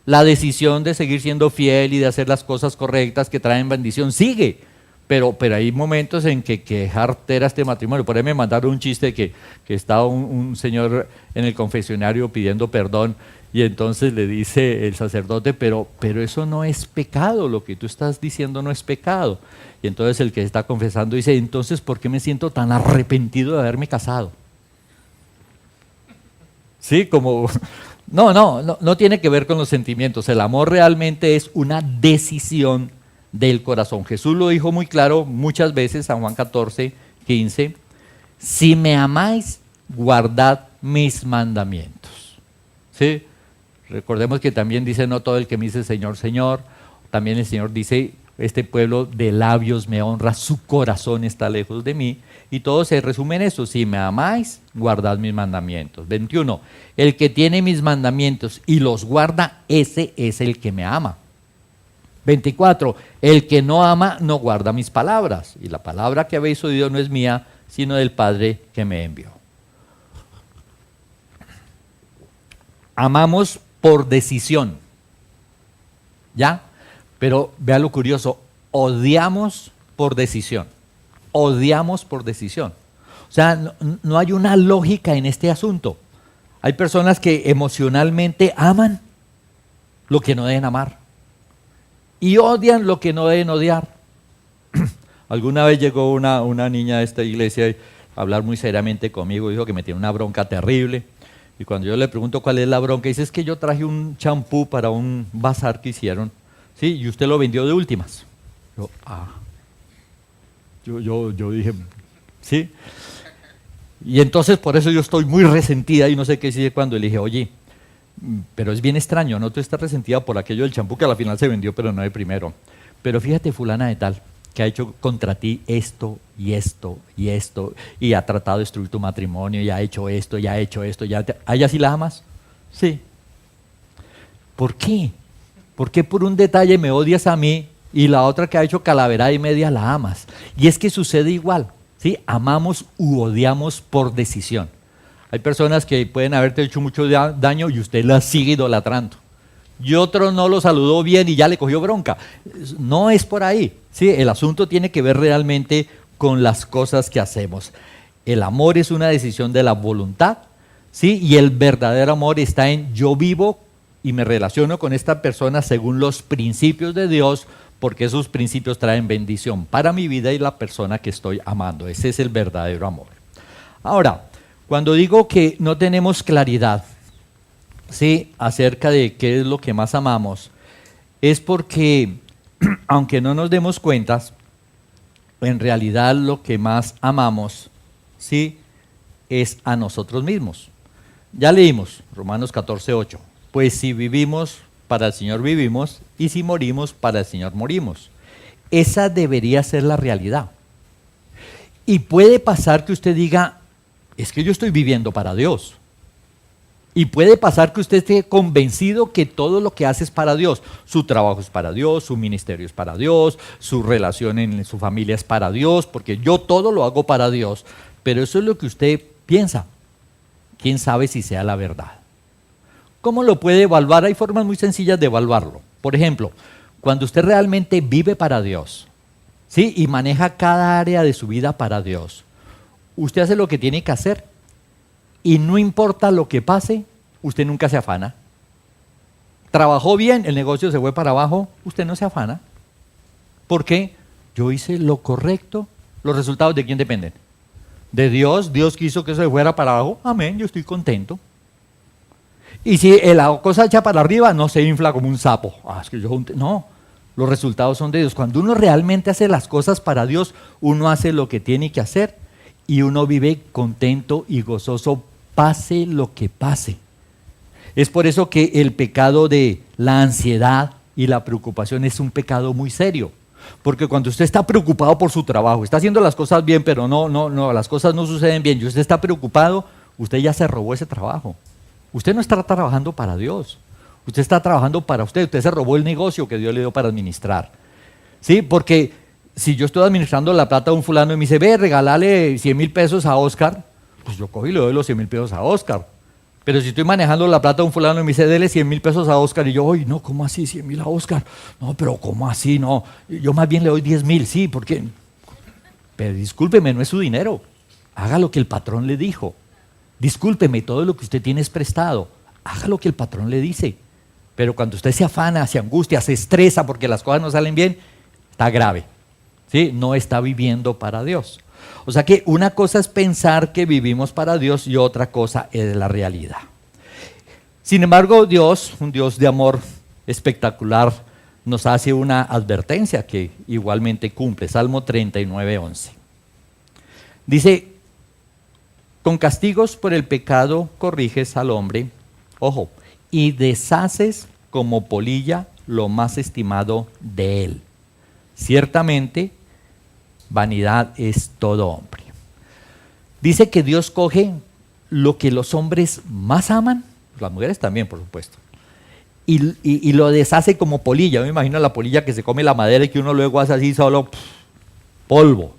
La decisión de seguir siendo fiel y de hacer las cosas correctas que traen bendición sigue. Pero hay momentos en que jartera este matrimonio. Por ahí me mandaron un chiste que estaba un señor en el confesionario pidiendo perdón, y entonces le dice el sacerdote, pero eso no es pecado, lo que tú estás diciendo no es pecado. Y entonces el que está confesando dice, entonces ¿por qué me siento tan arrepentido de haberme casado? Sí, como... No tiene que ver con los sentimientos. El amor realmente es una decisión del corazón. Jesús lo dijo muy claro muchas veces, San Juan 14:15, si me amáis, guardad mis mandamientos. ¿Sí? Recordemos que también dice, no todo el que me dice Señor, Señor. También el Señor dice, este pueblo de labios me honra, su corazón está lejos de mí. Y todo se resume en eso, si me amáis, guardad mis mandamientos. 21, el que tiene mis mandamientos y los guarda, ese es el que me ama. 24, el que no ama no guarda mis palabras, y la palabra que habéis oído no es mía, sino del Padre que me envió. amamos por decisión, ¿ya? Pero vea lo curioso, odiamos por decisión. Odiamos por decisión. O sea, no hay una lógica en este asunto. Hay personas que emocionalmente aman lo que no deben amar y odian lo que no deben odiar. Alguna vez llegó una niña de esta iglesia a hablar muy seriamente conmigo, dijo que me tiene una bronca terrible. Y cuando yo le pregunto cuál es la bronca, dice, es que yo traje un champú para un bazar que hicieron, ¿sí? Y usted lo vendió de últimas. Yo dije, ¿sí? Y entonces por eso yo estoy muy resentida y no sé qué decir cuando le dije, oye, pero es bien extraño, ¿no? Tú estás resentida por aquello del champú que a la final se vendió, pero no de primero. Pero fíjate, fulana de tal, que ha hecho contra ti esto y esto y esto, y ha tratado de destruir tu matrimonio, y ha hecho esto, y ha hecho esto, ¿a ella sí la amas? Sí. ¿Por qué? ¿Por qué por un detalle me odias a mí y la otra que ha hecho calaverada y media la amas? Y es que sucede igual, ¿sí? Amamos u odiamos por decisión. Hay personas que pueden haberte hecho mucho daño y usted las sigue idolatrando. Y otro no lo saludó bien y ya le cogió bronca. No es por ahí, ¿sí? El asunto tiene que ver realmente con las cosas que hacemos. El amor es una decisión de la voluntad, ¿sí? Y el verdadero amor está en yo vivo y me relaciono con esta persona según los principios de Dios, porque esos principios traen bendición para mi vida y la persona que estoy amando. Ese es el verdadero amor. Ahora, cuando digo que no tenemos claridad, ¿sí?, acerca de qué es lo que más amamos, es porque, aunque no nos demos cuenta, en realidad lo que más amamos, ¿sí?, es a nosotros mismos. Ya leímos Romanos 14:8. Pues si vivimos, para el Señor vivimos, y si morimos, para el Señor morimos. Esa debería ser la realidad. Y puede pasar que usted diga, es que yo estoy viviendo para Dios. Y puede pasar que usted esté convencido que todo lo que hace es para Dios. Su trabajo es para Dios, su ministerio es para Dios, su relación en su familia es para Dios, porque yo todo lo hago para Dios. Pero eso es lo que usted piensa. ¿Quién sabe si sea la verdad? ¿Cómo lo puede evaluar? Hay formas muy sencillas de evaluarlo. Por ejemplo, cuando usted realmente vive para Dios, ¿sí?, y maneja cada área de su vida para Dios, usted hace lo que tiene que hacer. Y no importa lo que pase, usted nunca se afana. Trabajó bien, el negocio se fue para abajo, usted no se afana. ¿Por qué? Yo hice lo correcto. ¿Los resultados de quién dependen? De Dios. Dios quiso que eso se fuera para abajo. Amén, yo estoy contento. Y si la cosa echa para arriba, no se infla como un sapo. Es que no, los resultados son de Dios. Cuando uno realmente hace las cosas para Dios, uno hace lo que tiene que hacer y uno vive contento y gozoso, pase lo que pase. Es por eso que el pecado de la ansiedad y la preocupación es un pecado muy serio. Porque cuando usted está preocupado por su trabajo, está haciendo las cosas bien, pero no, las cosas no suceden bien, y usted está preocupado, usted ya se robó ese trabajo. Usted no está trabajando para Dios. Usted está trabajando para usted. Usted se robó el negocio que Dios le dio para administrar. ¿Sí? Porque si yo estoy administrando la plata de un fulano y me dice, ve, regálale 100,000 pesos a Oscar, pues yo cojo y le doy los 100,000 pesos a Oscar. Pero si estoy manejando la plata de un fulano y me dice, dele 100,000 pesos a Oscar, y yo, oye, no, ¿cómo así 100,000 a Oscar? No, pero ¿cómo así? No, yo más bien le doy 10,000, sí, porque, pero discúlpeme, no es su dinero. Haga lo que el patrón le dijo. Discúlpeme, todo lo que usted tiene es prestado. Haga lo que el patrón le dice. Pero cuando usted se afana, se angustia, se estresa porque las cosas no salen bien, está grave. ¿Sí? No está viviendo para Dios. O sea que una cosa es pensar que vivimos para Dios y otra cosa es la realidad. Sin embargo, Dios, un Dios de amor espectacular, nos hace una advertencia que igualmente cumple. Salmo 39:11. Dice, con castigos por el pecado corriges al hombre, ojo, y deshaces como polilla lo más estimado de él. Ciertamente, vanidad es todo hombre. Dice que Dios coge lo que los hombres más aman, las mujeres también, por supuesto, y lo deshace como polilla. Yo me imagino la polilla que se come la madera y que uno luego hace así solo polvo.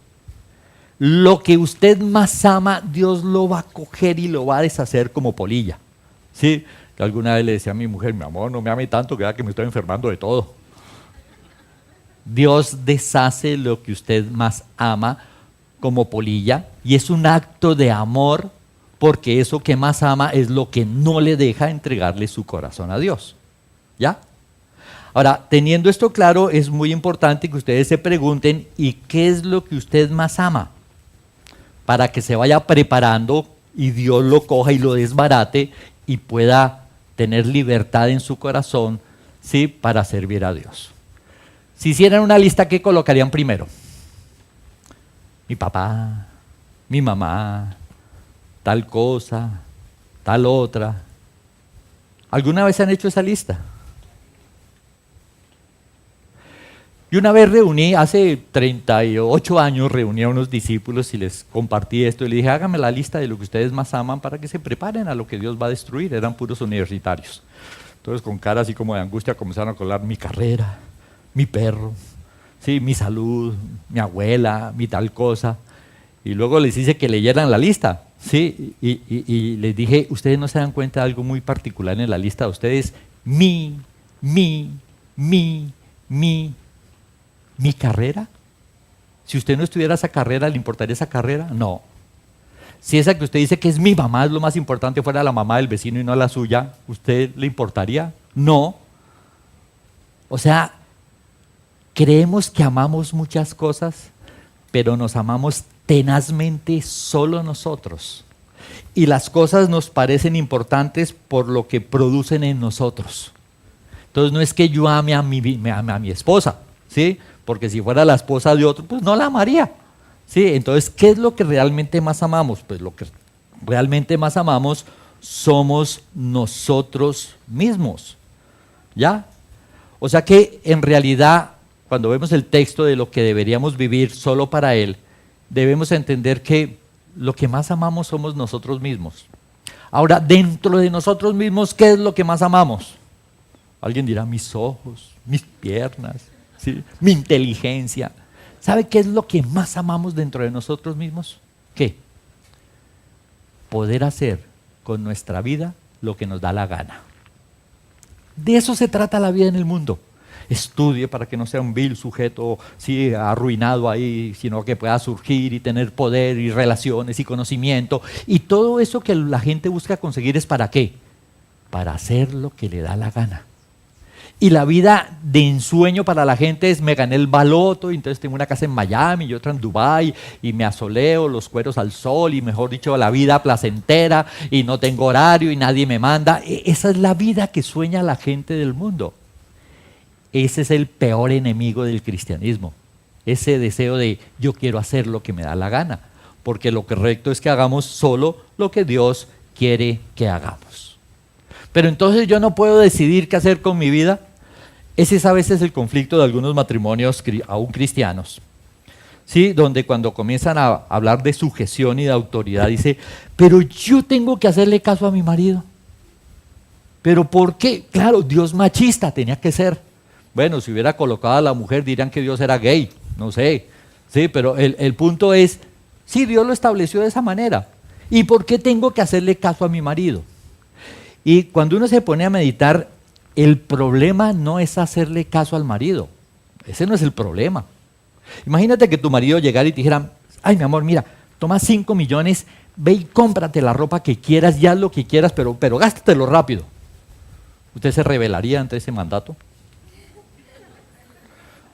Lo que usted más ama, Dios lo va a coger y lo va a deshacer como polilla. ¿Sí? Que alguna vez le decía a mi mujer, mi amor, no me ame tanto, que vea que me estoy enfermando de todo. Dios deshace lo que usted más ama como polilla y es un acto de amor porque eso que más ama es lo que no le deja entregarle su corazón a Dios. ¿Ya? Ahora, teniendo esto claro, es muy importante que ustedes se pregunten, ¿y qué es lo que usted más ama? Para que se vaya preparando y Dios lo coja y lo desbarate y pueda tener libertad en su corazón, ¿sí? Para servir a Dios. Si hicieran una lista, ¿qué colocarían primero? Mi papá, mi mamá, tal cosa, tal otra. ¿Alguna vez han hecho esa lista? Y una vez reuní, hace 38 años, reuní a unos discípulos y les compartí esto y les dije, háganme la lista de lo que ustedes más aman para que se preparen a lo que Dios va a destruir. Eran puros universitarios. Entonces con cara así como de angustia comenzaron a colar mi carrera, mi perro, ¿sí? Mi salud, mi abuela, mi tal cosa. Y luego les hice que leyeran la lista, ¿sí? Y les dije, ustedes no se dan cuenta de algo muy particular en la lista de ustedes. Mi carrera. Si usted no estudiara esa carrera, ¿le importaría esa carrera? No. Si esa que usted dice que es mi mamá es lo más importante, fuera la mamá del vecino y no la suya, ¿usted le importaría? No. O sea, creemos que amamos muchas cosas, pero nos amamos tenazmente solo nosotros. Y las cosas nos parecen importantes por lo que producen en nosotros. Entonces no es que yo ame a mi esposa, ¿sí? Porque si fuera la esposa de otro, pues no la amaría. ¿Sí? Entonces, ¿qué es lo que realmente más amamos? Pues lo que realmente más amamos somos nosotros mismos. ¿Ya? O sea que en realidad, cuando vemos el texto de lo que deberíamos vivir solo para Él, debemos entender que lo que más amamos somos nosotros mismos. Ahora, dentro de nosotros mismos, ¿qué es lo que más amamos? Alguien dirá, mis ojos, mis piernas, ¿sí? Mi inteligencia. ¿Sabe qué es lo que más amamos dentro de nosotros mismos? ¿Qué? Poder hacer con nuestra vida lo que nos da la gana. De eso se trata la vida en el mundo. Estudie para que no sea un vil sujeto, sí, arruinado ahí, sino que pueda surgir y tener poder y relaciones y conocimiento. Y todo eso que la gente busca conseguir es ¿para qué? Para hacer lo que le da la gana. Y la vida de ensueño para la gente es me gané el baloto, y entonces tengo una casa en Miami y otra en Dubái y me asoleo, los cueros al sol y mejor dicho la vida placentera y no tengo horario y nadie me manda. Esa es la vida que sueña la gente del mundo. Ese es el peor enemigo del cristianismo. Ese deseo de yo quiero hacer lo que me da la gana. Porque lo correcto es que hagamos solo lo que Dios quiere que hagamos. Pero entonces yo no puedo decidir qué hacer con mi vida. Ese es a veces el conflicto de algunos matrimonios aún cristianos, ¿sí? Donde cuando comienzan a hablar de sujeción y de autoridad, dice, pero yo tengo que hacerle caso a mi marido. ¿Pero por qué? Claro, Dios machista tenía que ser. Bueno, si hubiera colocado a la mujer dirían que Dios era gay, no sé. Sí, pero el punto es, sí, Dios lo estableció de esa manera. ¿Y por qué tengo que hacerle caso a mi marido? Y cuando uno se pone a meditar, el problema no es hacerle caso al marido. Ese no es el problema. Imagínate que tu marido llegara y te dijera, ay mi amor, mira, toma 5 millones, ve y cómprate la ropa que quieras, ya lo que quieras, pero gástatelo rápido. ¿Usted se rebelaría ante ese mandato?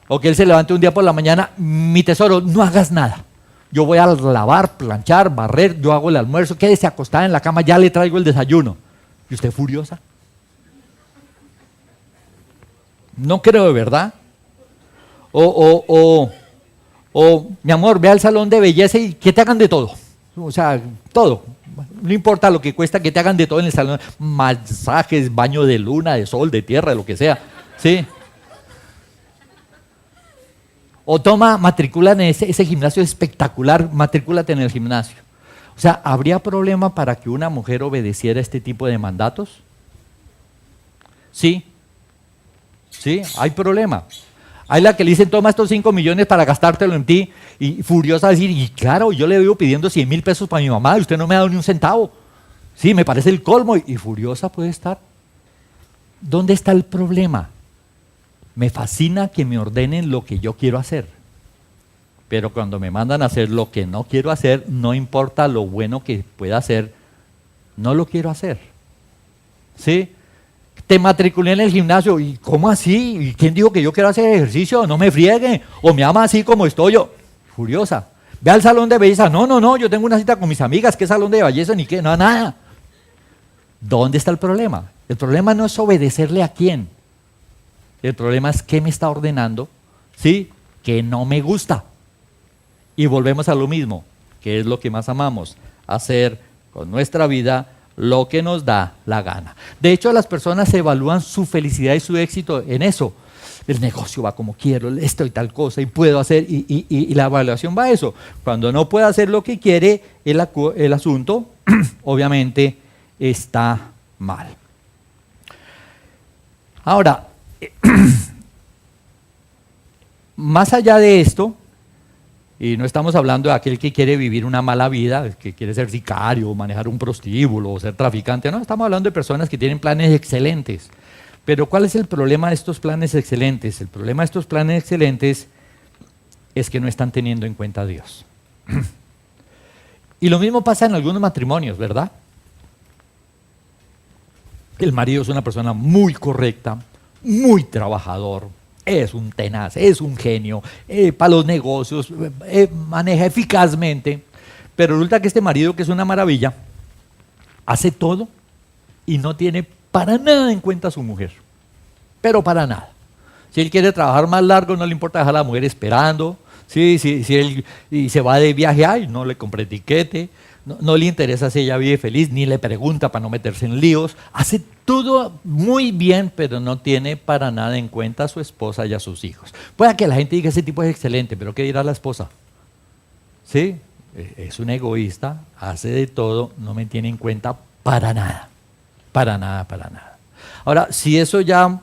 O que él se levante un día por la mañana, mi tesoro, no hagas nada. Yo voy a lavar, planchar, barrer, yo hago el almuerzo, quédese acostada en la cama, ya le traigo el desayuno. ¿Y usted furiosa? No creo, de verdad. O mi amor, ve al salón de belleza y que te hagan de todo. O sea, todo. No importa lo que cuesta, que te hagan de todo en el salón. Masajes, baño de luna, de sol, de tierra, de lo que sea. ¿Sí? O toma, matricula en ese gimnasio espectacular, matricúlate en el gimnasio. O sea, ¿habría problema para que una mujer obedeciera este tipo de mandatos? Sí. Sí, hay problema. Hay la que le dicen, toma estos 5 millones para gastártelo en ti, y furiosa decir, y claro, yo le vivo pidiendo 100,000 pesos para mi mamá y usted no me ha dado ni un centavo. Sí, me parece el colmo, y furiosa puede estar. ¿Dónde está el problema? Me fascina que me ordenen lo que yo quiero hacer. Pero cuando me mandan a hacer lo que no quiero hacer, no importa lo bueno que pueda hacer, no lo quiero hacer. ¿Sí? Te matriculé en el gimnasio, ¿y cómo así? ¿Y quién dijo que yo quiero hacer ejercicio? No me friegue, o me ama así como estoy yo. Furiosa. Ve al salón de belleza. No, yo tengo una cita con mis amigas. ¿Qué salón de belleza? Ni qué, no, nada. ¿Dónde está el problema? El problema no es obedecerle a quién. El problema es qué me está ordenando, ¿sí? Que no me gusta. Y volvemos a lo mismo, que es lo que más amamos, hacer con nuestra vida lo que nos da la gana. De hecho, las personas evalúan su felicidad y su éxito en eso. El negocio va como quiero, esto y tal cosa, y puedo hacer, y la evaluación va a eso. Cuando no puede hacer lo que quiere, el asunto, obviamente, está mal. Ahora, más allá de esto, y no estamos hablando de aquel que quiere vivir una mala vida, que quiere ser sicario, manejar un prostíbulo o ser traficante, no, estamos hablando de personas que tienen planes excelentes. Pero ¿cuál es el problema de estos planes excelentes? El problema de estos planes excelentes es que no están teniendo en cuenta a Dios. Y lo mismo pasa en algunos matrimonios, ¿verdad? El marido es una persona muy correcta, muy trabajador, es un tenaz, es un genio, para los negocios, maneja eficazmente, pero resulta que este marido, que es una maravilla, hace todo y no tiene para nada en cuenta a su mujer, pero para nada. Si él quiere trabajar más largo, no le importa dejar a la mujer esperando. Si él y se va de viaje, ay, no le compré tiquete, no le interesa si ella vive feliz, ni le pregunta para no meterse en líos. Hace todo muy bien, pero no tiene para nada en cuenta a su esposa y a sus hijos. Puede que la gente diga, ese tipo es excelente, pero ¿qué dirá la esposa? ¿Sí? Es un egoísta, hace de todo, no me tiene en cuenta para nada. Para nada, para nada. Ahora, si eso ya,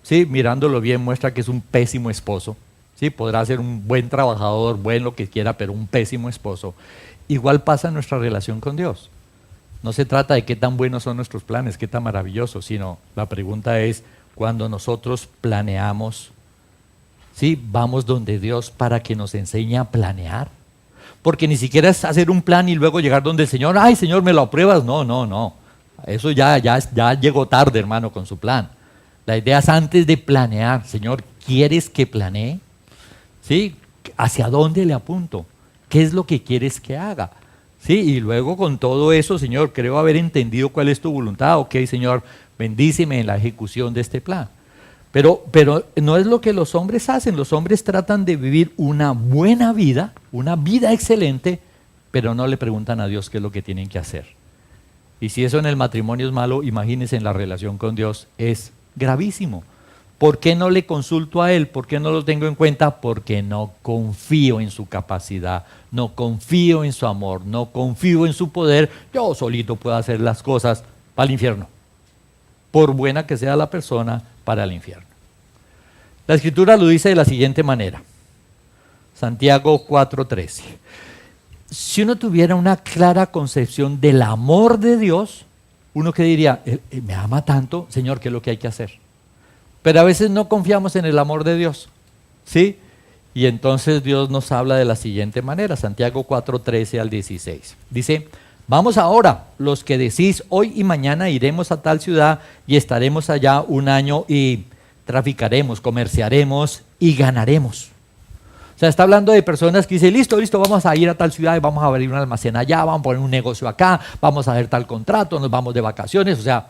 sí, mirándolo bien, muestra que es un pésimo esposo, sí, podrá ser un buen trabajador, buen lo que quiera, pero un pésimo esposo. Igual pasa en nuestra relación con Dios. No se trata de qué tan buenos son nuestros planes, qué tan maravillosos, sino la pregunta es, cuando nosotros planeamos, ¿sí? Vamos donde Dios para que nos enseñe a planear. Porque ni siquiera es hacer un plan y luego llegar donde el Señor, ay Señor, ¿me lo apruebas? No. Eso ya llegó tarde, hermano, con su plan. La idea es antes de planear, Señor, ¿quieres que planee? ¿Sí? ¿Hacia dónde le apunto? ¿Qué es lo que quieres que haga? ¿Sí? Y luego con todo eso, Señor, creo haber entendido cuál es tu voluntad. Ok, Señor, bendíceme en la ejecución de este plan. Pero no es lo que los hombres hacen. Los hombres tratan de vivir una buena vida, una vida excelente, pero no le preguntan a Dios qué es lo que tienen que hacer. Y si eso en el matrimonio es malo, imagínense en la relación con Dios, es gravísimo. ¿Por qué no le consulto a Él? ¿Por qué no lo tengo en cuenta? Porque no confío en su capacidad, no confío en su amor, no confío en su poder. Yo solito puedo hacer las cosas para el infierno. Por buena que sea la persona, para el infierno. La Escritura lo dice de la siguiente manera. Santiago 4:13. Si uno tuviera una clara concepción del amor de Dios, uno que diría, me ama tanto, Señor, ¿qué es lo que hay que hacer? Pero a veces no confiamos en el amor de Dios, ¿sí? Y entonces Dios nos habla de la siguiente manera, Santiago 4:13 al 16. Dice, vamos ahora, los que decís, hoy y mañana iremos a tal ciudad y estaremos allá un año y traficaremos, comerciaremos y ganaremos. O sea, está hablando de personas que dicen, listo, vamos a ir a tal ciudad y vamos a abrir un almacén allá, vamos a poner un negocio acá, vamos a hacer tal contrato, nos vamos de vacaciones, o sea,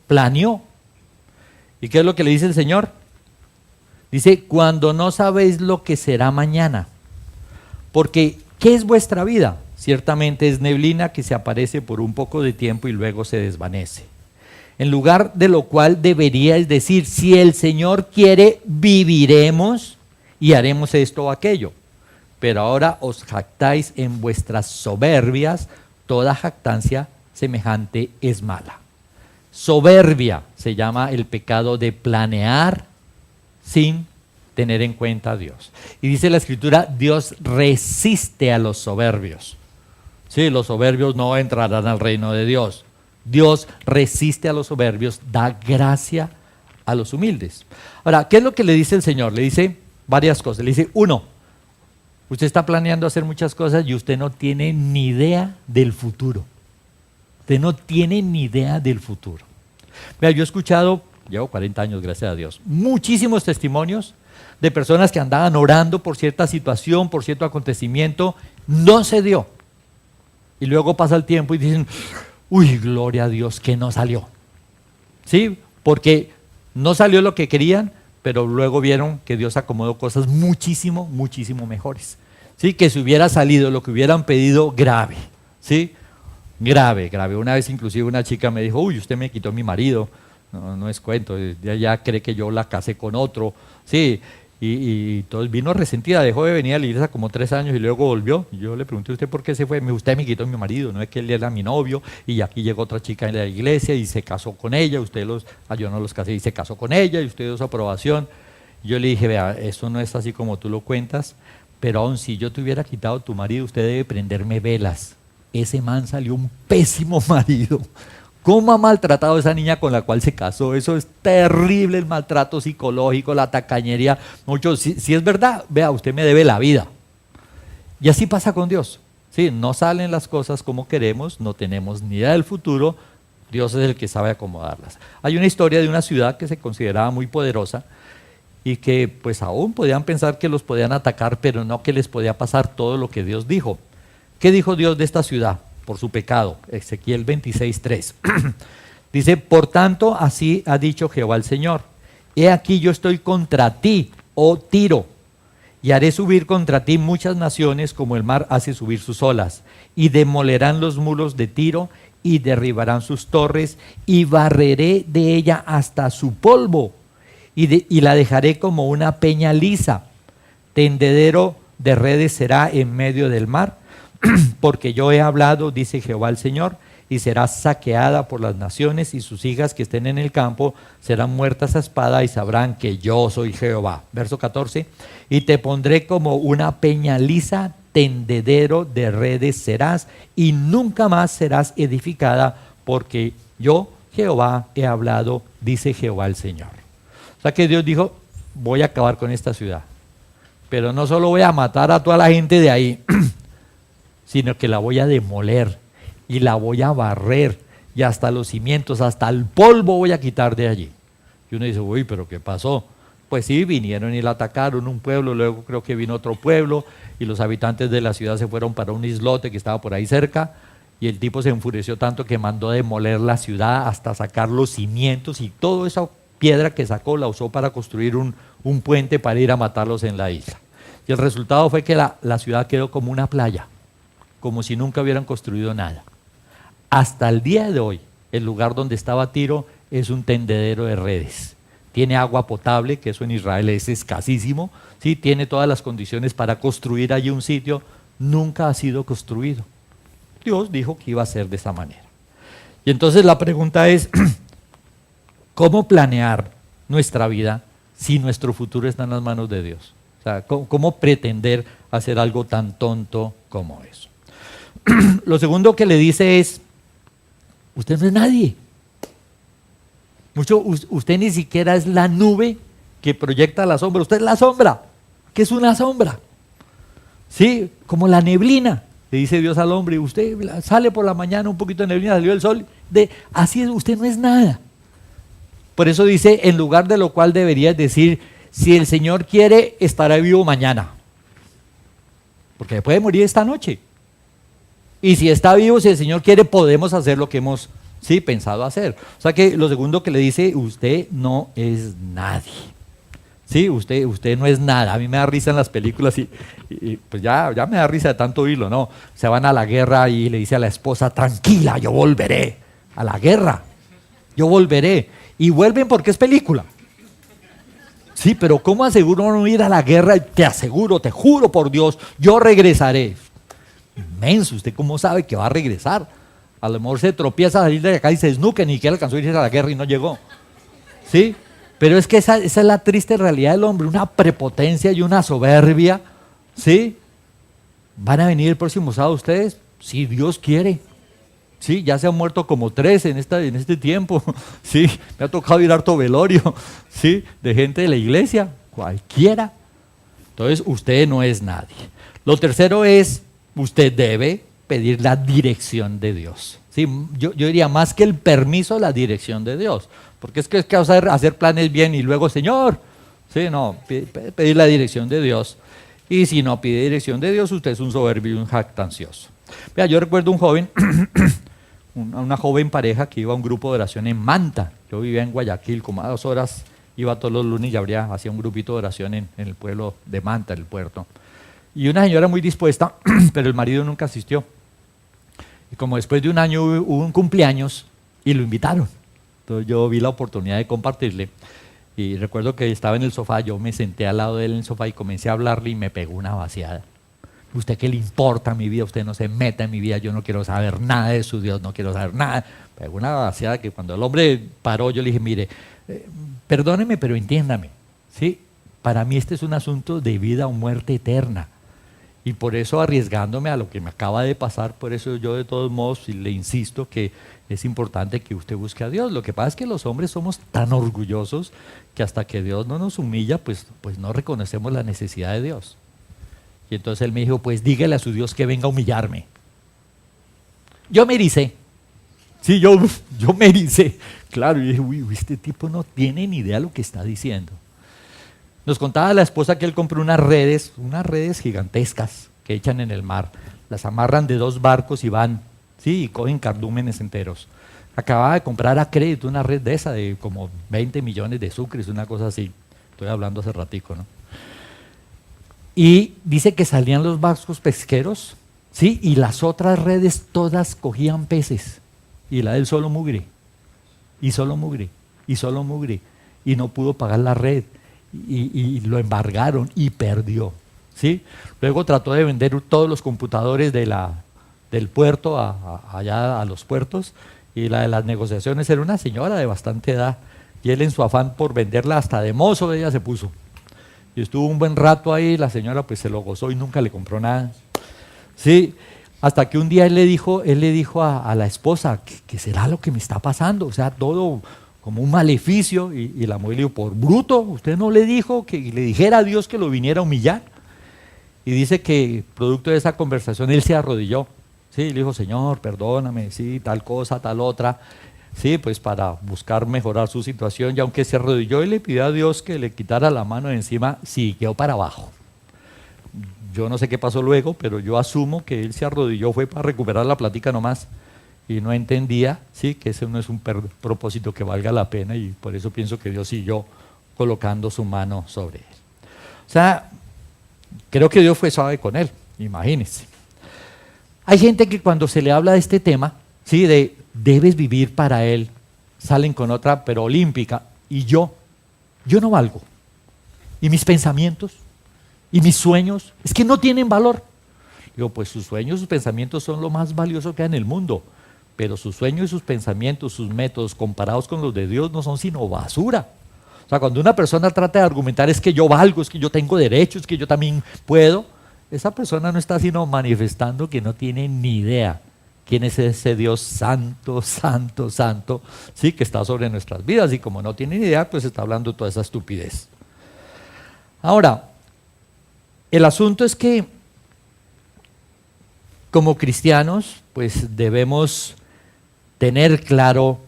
planeó. ¿Y qué es lo que le dice el Señor? Dice, cuando no sabéis lo que será mañana, porque ¿qué es vuestra vida? Ciertamente es neblina que se aparece por un poco de tiempo y luego se desvanece. En lugar de lo cual deberíais decir, si el Señor quiere, viviremos y haremos esto o aquello. Pero ahora os jactáis en vuestras soberbias, toda jactancia semejante es mala. Soberbia se llama el pecado de planear sin tener en cuenta a Dios. Y dice la Escritura, Dios resiste a los soberbios. Sí, los soberbios no entrarán al reino de Dios. Dios resiste a los soberbios, da gracia a los humildes. Ahora, ¿qué es lo que le dice el Señor? Le dice varias cosas. Le dice, uno, usted está planeando hacer muchas cosas y usted no tiene ni idea del futuro. Usted no tiene ni idea del futuro. Vea, yo he escuchado, llevo 40 años, gracias a Dios, muchísimos testimonios de personas que andaban orando por cierta situación, por cierto acontecimiento, no se dio. Y luego pasa el tiempo y dicen, uy, gloria a Dios que no salió. ¿Sí? Porque no salió lo que querían, pero luego vieron que Dios acomodó cosas muchísimo, muchísimo mejores. ¿Sí? Que si hubiera salido lo que hubieran pedido, grave. ¿Sí? Grave, grave. Una vez inclusive una chica me dijo, uy, usted me quitó mi marido. No, no es cuento, ya cree que yo la casé con otro. Sí, y entonces vino resentida, dejó de venir a la iglesia como 3 años y luego volvió. Y yo le pregunté, ¿usted por qué se fue? Me dijo, usted me quitó mi marido, no es que él era mi novio y aquí llegó otra chica en la iglesia y se casó con ella, yo no los casé y se casó con ella y usted dio su aprobación. Yo le dije, vea, eso no es así como tú lo cuentas, pero aun si yo te hubiera quitado tu marido, usted debe prenderme velas. Ese man salió un pésimo marido. ¿Cómo ha maltratado a esa niña con la cual se casó? Eso es terrible, el maltrato psicológico, la tacañería. Mucho, si es verdad, vea, usted me debe la vida. Y así pasa con Dios. Sí, no salen las cosas como queremos, no tenemos ni idea del futuro, Dios es el que sabe acomodarlas. Hay una historia de una ciudad que se consideraba muy poderosa y que pues aún podían pensar que los podían atacar, pero no que les podía pasar todo lo que Dios dijo. ¿Qué dijo Dios de esta ciudad? Por su pecado, Ezequiel 26:3. Dice, por tanto, así ha dicho Jehová el Señor, he aquí yo estoy contra ti, oh Tiro, y haré subir contra ti muchas naciones como el mar hace subir sus olas, y demolerán los muros de Tiro, y derribarán sus torres, y barreré de ella hasta su polvo, y la dejaré como una peña lisa, tendedero de redes será en medio del mar, porque yo he hablado, dice Jehová el Señor, y será saqueada por las naciones, y sus hijas que estén en el campo serán muertas a espada, y sabrán que yo soy Jehová. Verso 14, y te pondré como una peña lisa, tendedero de redes serás, y nunca más serás edificada, porque yo, Jehová, he hablado, dice Jehová el Señor. O sea que Dios dijo, voy a acabar con esta ciudad, pero no solo voy a matar a toda la gente de ahí, sino que la voy a demoler y la voy a barrer y hasta los cimientos, hasta el polvo voy a quitar de allí. Y uno dice, uy, pero ¿qué pasó? Pues sí, vinieron y la atacaron un pueblo, luego creo que vino otro pueblo y los habitantes de la ciudad se fueron para un islote que estaba por ahí cerca y el tipo se enfureció tanto que mandó demoler la ciudad hasta sacar los cimientos y toda esa piedra que sacó la usó para construir un puente para ir a matarlos en la isla. Y el resultado fue que la ciudad quedó como una playa, como si nunca hubieran construido nada. Hasta el día de hoy, el lugar donde estaba Tiro es un tendedero de redes. Tiene agua potable, que eso en Israel es escasísimo, ¿sí? Tiene todas las condiciones para construir allí un sitio, nunca ha sido construido. Dios dijo que iba a ser de esa manera. Y entonces la pregunta es, ¿cómo planear nuestra vida si nuestro futuro está en las manos de Dios? O sea, ¿cómo pretender hacer algo tan tonto como eso? Lo segundo que le dice es, usted no es nadie. Usted ni siquiera es la nube que proyecta la sombra, usted es la sombra. ¿Qué es una sombra? Sí, como la neblina, le dice Dios al hombre, usted sale por la mañana un poquito de neblina, salió el sol, así es, usted no es nada. Por eso dice, en lugar de lo cual deberías decir, si el Señor quiere, estará vivo mañana. Porque puede morir esta noche. Y si está vivo, si el Señor quiere, podemos hacer lo que hemos pensado hacer. O sea que lo segundo que le dice, usted no es nadie. Sí, usted no es nada. A mí me da risa en las películas y pues ya me da risa de tanto oírlo, ¿no? Se van a la guerra y le dice a la esposa, tranquila, yo volveré a la guerra. Yo volveré. Y vuelven porque es película. Sí, pero ¿cómo aseguro no ir a la guerra? Te aseguro, te juro por Dios, yo regresaré. Inmenso, ¿usted cómo sabe que va a regresar? A lo mejor se tropieza a salir de acá y se desnuca, ni siquiera alcanzó a irse a la guerra y no llegó. ¿Sí? Pero es que esa es la triste realidad del hombre, una prepotencia y una soberbia. ¿Sí? ¿Van a venir el próximo sábado ustedes? Si Dios quiere. Sí, ya se han muerto como 3 en este tiempo. Sí, me ha tocado ir a harto velorio, sí, de gente de la iglesia, cualquiera. Entonces, usted no es nadie. Lo tercero es, usted debe pedir la dirección de Dios. Sí, yo diría más que el permiso, la dirección de Dios. Porque es que hacer planes bien y luego, Señor, sí, no, pedir la dirección de Dios. Y si no pide dirección de Dios, usted es un soberbio y un jactancioso. Vea, yo recuerdo un joven, una joven pareja que iba a un grupo de oración en Manta. Yo vivía en Guayaquil, como a 2 horas, iba todos los lunes y hacía un grupito de oración en el pueblo de Manta, el puerto. Y una señora muy dispuesta, pero el marido nunca asistió. Y como después de un año hubo un cumpleaños y lo invitaron. Entonces yo vi la oportunidad de compartirle. Y recuerdo que estaba en el sofá, yo me senté al lado de él en el sofá y comencé a hablarle y me pegó una vaciada. ¿Usted qué le importa mi vida? Usted no se meta en mi vida, yo no quiero saber nada de su Dios, no quiero saber nada. Pegó una vaciada que cuando el hombre paró yo le dije, mire, perdóneme pero entiéndame, ¿sí? Para mí este es un asunto de vida o muerte eterna. Y por eso arriesgándome a lo que me acaba de pasar, por eso yo de todos modos le insisto que es importante que usted busque a Dios. Lo que pasa es que los hombres somos tan orgullosos que hasta que Dios no nos humilla, pues no reconocemos la necesidad de Dios. Y entonces él me dijo, pues dígale a su Dios que venga a humillarme. Yo me ericé. Sí, yo me ericé. Claro, y dije, uy, este tipo no tiene ni idea de lo que está diciendo. Nos contaba la esposa que él compró unas redes gigantescas que echan en el mar. Las amarran de 2 barcos y van, sí, y cogen cardúmenes enteros. Acababa de comprar a crédito una red de esa de como 20 millones de sucres, una cosa así. Estoy hablando hace ratico, ¿no? Y dice que salían los barcos pesqueros, sí, y las otras redes todas cogían peces. Y la de él solo mugre. Y solo mugre. Y solo mugre. Y no pudo pagar la red. Y lo embargaron y perdió, ¿sí? Luego trató de vender todos los computadores del puerto allá a los puertos, y la de las negociaciones era una señora de bastante edad, y él en su afán por venderla hasta de mozo ella se puso. Y estuvo un buen rato ahí, la señora pues se lo gozó y nunca le compró nada, ¿sí? Hasta que un día él le dijo a la esposa, ¿qué será lo que me está pasando? O sea, todo como un maleficio, y la mujer le dijo, por bruto, usted no le dijo que le dijera a Dios que lo viniera a humillar. Y dice que producto de esa conversación él se arrodilló, sí, le dijo, Señor, perdóname, sí, tal cosa, tal otra, sí, pues para buscar mejorar su situación, y aunque se arrodilló y le pidió a Dios que le quitara la mano de encima, siguió para abajo. Yo no sé qué pasó luego, pero yo asumo que él se arrodilló fue para recuperar la plática nomás. Y no entendía, sí, que ese no es un propósito que valga la pena, y por eso pienso que Dios siguió colocando su mano sobre él. O sea, creo que Dios fue suave con él, imagínense. Hay gente que cuando se le habla de este tema, sí, de debes vivir para Él, salen con otra pero olímpica, y yo no valgo. Y mis pensamientos, y mis sueños, es que no tienen valor. Digo, pues sus sueños, sus pensamientos son lo más valioso que hay en el mundo. Pero sus sueños y sus pensamientos, sus métodos comparados con los de Dios no son sino basura. O sea, cuando una persona trata de argumentar es que yo valgo, es que yo tengo derechos, es que yo también puedo, esa persona no está sino manifestando que no tiene ni idea quién es ese Dios santo, santo, santo, sí, que está sobre nuestras vidas, y como no tiene ni idea, pues está hablando toda esa estupidez. Ahora, el asunto es que como cristianos, pues debemos tener claro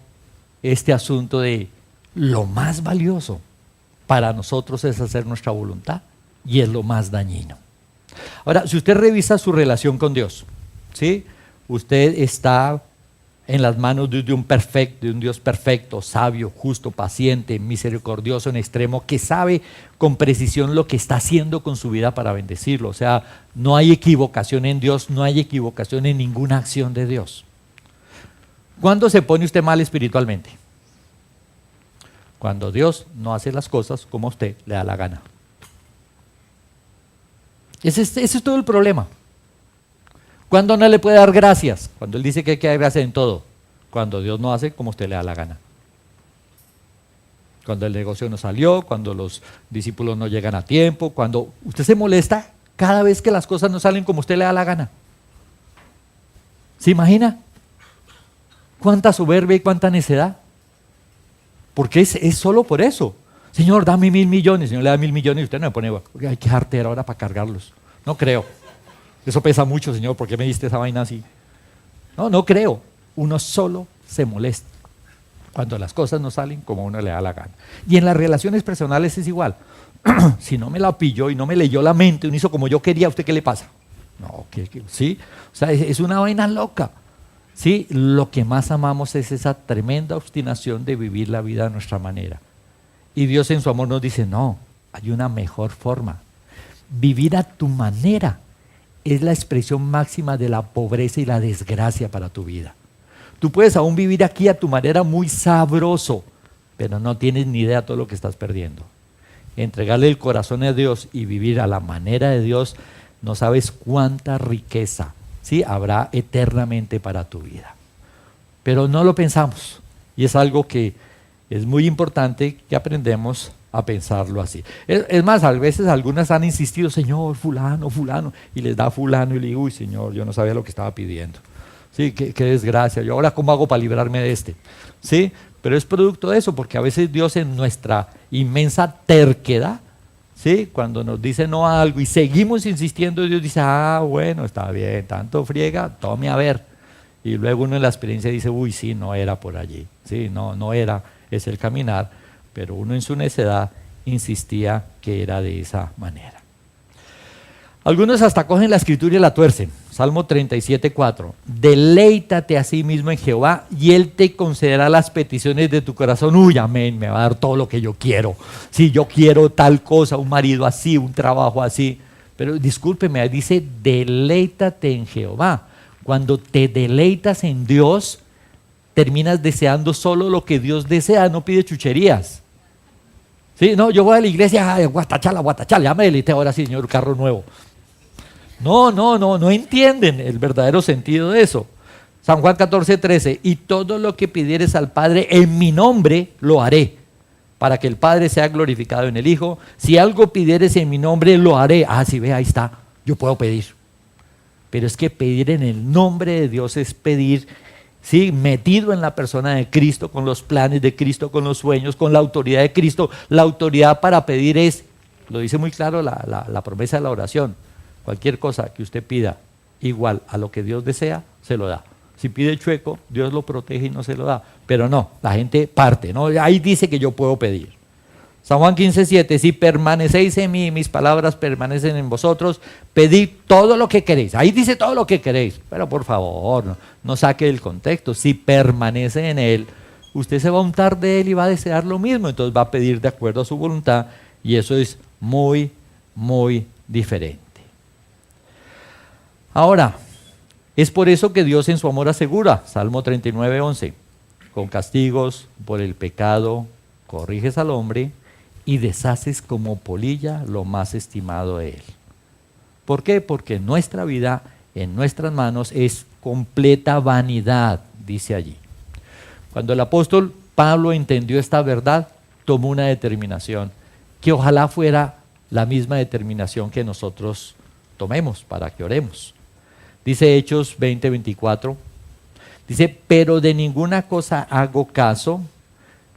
este asunto de lo más valioso para nosotros es hacer nuestra voluntad, y es lo más dañino. Ahora, si usted revisa su relación con Dios, ¿sí? Usted está en las manos de un Dios perfecto, sabio, justo, paciente, misericordioso en extremo, que sabe con precisión lo que está haciendo con su vida para bendecirlo. O sea, no hay equivocación en Dios, no hay equivocación en ninguna acción de Dios. ¿Cuándo se pone usted mal espiritualmente? Cuando Dios no hace las cosas como a usted le da la gana. Ese es todo el problema. ¿Cuándo no le puede dar gracias? Cuando Él dice que hay que dar gracias en todo. Cuando Dios no hace como usted le da la gana. Cuando el negocio no salió, cuando los discípulos no llegan a tiempo, cuando usted se molesta cada vez que las cosas no salen como usted le da la gana. ¿Se imagina? cuánta soberbia y cuánta necedad. Porque es solo por eso. Señor, dame 1.000 millones. Señor, le da 1.000 millones y usted no me pone, hay que jartera ahora para cargarlos. No creo. Eso pesa mucho, Señor, ¿por qué me diste esa vaina así? No creo. Uno solo se molesta cuando las cosas no salen como a uno le da la gana. Y en las relaciones personales es igual. Si no me la pilló y no me leyó la mente, uno hizo como yo quería, ¿a usted qué le pasa? No, ¿sí? O sea, es una vaina loca. ¿Sí? Lo que más amamos es esa tremenda obstinación de vivir la vida a nuestra manera. Y Dios en su amor nos dice, no, hay una mejor forma. Vivir a tu manera es la expresión máxima de la pobreza y la desgracia para tu vida. Tú puedes aún vivir aquí a tu manera muy sabroso, pero no tienes ni idea de todo lo que estás perdiendo. Entregarle el corazón a Dios y vivir a la manera de Dios, no sabes cuánta riqueza, ¿sí?, habrá eternamente para tu vida. Pero no lo pensamos, y es algo que es muy importante que aprendemos a pensarlo así. Es más, a veces algunas han insistido, Señor, fulano, y les da fulano y le digo, uy, Señor, yo no sabía lo que estaba pidiendo. Sí, qué desgracia, yo ahora cómo hago para librarme de este. Sí, pero es producto de eso, porque a veces Dios en nuestra inmensa terquedad, ¿sí?, cuando nos dice no a algo y seguimos insistiendo, Dios dice, bueno, está bien, tanto friega, tome a ver. Y luego uno en la experiencia dice, uy, sí, no era por allí, sí, no era, es el caminar, pero uno en su necedad insistía que era de esa manera. Algunos hasta cogen la escritura y la tuercen. Salmo 37:4. Deleítate a sí mismo en Jehová y Él te concederá las peticiones de tu corazón. Uy, amén, me va a dar todo lo que yo quiero. Si yo quiero tal cosa, un marido así, un trabajo así. Pero discúlpeme, dice deleítate en Jehová. Cuando te deleitas en Dios, terminas deseando solo lo que Dios desea, no pide chucherías. Sí, no, yo voy a la iglesia, guatachala, ya me deleité, ahora sí, señor, carro nuevo. No entienden el verdadero sentido de eso. San Juan 14:13, y todo lo que pidieres al Padre en mi nombre lo haré, para que el Padre sea glorificado en el Hijo. Si algo pidieres en mi nombre lo haré. Sí, ve, ahí está, yo puedo pedir. Pero es que pedir en el nombre de Dios es pedir, ¿sí?, metido en la persona de Cristo, con los planes de Cristo, con los sueños, con la autoridad de Cristo. La autoridad para pedir es, lo dice muy claro la promesa de la oración, cualquier cosa que usted pida igual a lo que Dios desea, se lo da. Si pide chueco, Dios lo protege y no se lo da. Pero no, la gente parte, ¿no? Ahí dice que yo puedo pedir. San Juan 15:7, si permanecéis en mí, mis palabras permanecen en vosotros, pedid todo lo que queréis. Ahí dice todo lo que queréis, pero por favor, no saque el contexto. Si permanece en Él, usted se va a untar de Él y va a desear lo mismo, entonces va a pedir de acuerdo a su voluntad, y eso es muy, muy diferente. Ahora, es por eso que Dios en su amor asegura, Salmo 39:11, con castigos por el pecado corriges al hombre y deshaces como polilla lo más estimado de Él. ¿Por qué? Porque nuestra vida en nuestras manos es completa vanidad, dice allí. Cuando el apóstol Pablo entendió esta verdad, tomó una determinación, que ojalá fuera la misma determinación que nosotros tomemos para que oremos. Dice Hechos 20:24, dice, pero de ninguna cosa hago caso,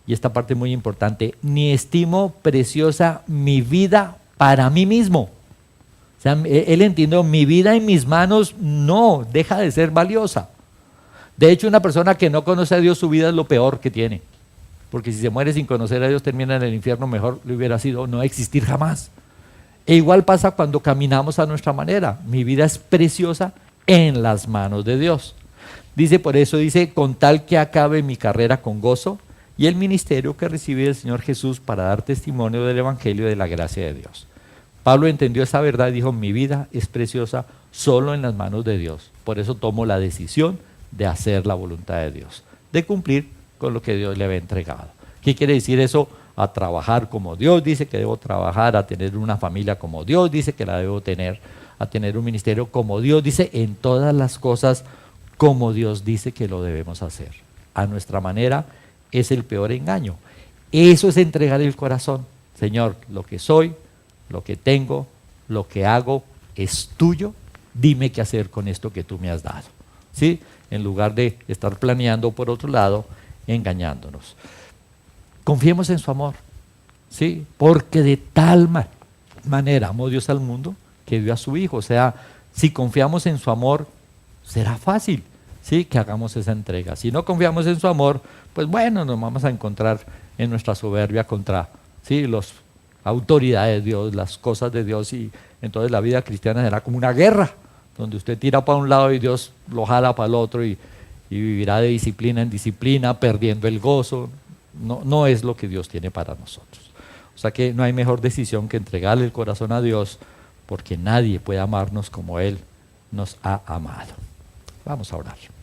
y esta parte es muy importante, ni estimo preciosa mi vida para mí mismo. O sea, él entendió, mi vida en mis manos no deja de ser valiosa. De hecho, una persona que no conoce a Dios, su vida es lo peor que tiene. Porque si se muere sin conocer a Dios, termina en el infierno, mejor le hubiera sido no existir jamás. E igual pasa cuando caminamos a nuestra manera. Mi vida es preciosa en las manos de Dios. Dice, por eso dice, con tal que acabe mi carrera con gozo y el ministerio que recibí del Señor Jesús para dar testimonio del Evangelio de la gracia de Dios. Pablo entendió esa verdad y dijo, mi vida es preciosa solo en las manos de Dios. Por eso tomo la decisión de hacer la voluntad de Dios, de cumplir con lo que Dios le había entregado. ¿Qué quiere decir eso? A trabajar como Dios dice que debo trabajar, a tener una familia como Dios dice que la debo tener, a tener un ministerio como Dios dice, en todas las cosas como Dios dice que lo debemos hacer. A nuestra manera es el peor engaño. Eso es entregar el corazón. Señor, lo que soy, lo que tengo, lo que hago es tuyo. Dime qué hacer con esto que tú me has dado. ¿sí? En lugar de estar planeando por otro lado, engañándonos. Confiemos en su amor, ¿sí? Porque de tal manera amó Dios al mundo que dio a su Hijo. O sea, si confiamos en su amor, será fácil, ¿sí? Que hagamos esa entrega. Si no confiamos en su amor, pues bueno, nos vamos a encontrar en nuestra soberbia contra, ¿sí? Las autoridades de Dios, las cosas de Dios, y entonces la vida cristiana será como una guerra, donde usted tira para un lado y Dios lo jala para el otro y vivirá de disciplina en disciplina, perdiendo el gozo. No, no es lo que Dios tiene para nosotros. O sea que no hay mejor decisión que entregarle el corazón a Dios, porque nadie puede amarnos como Él nos ha amado. Vamos a orar.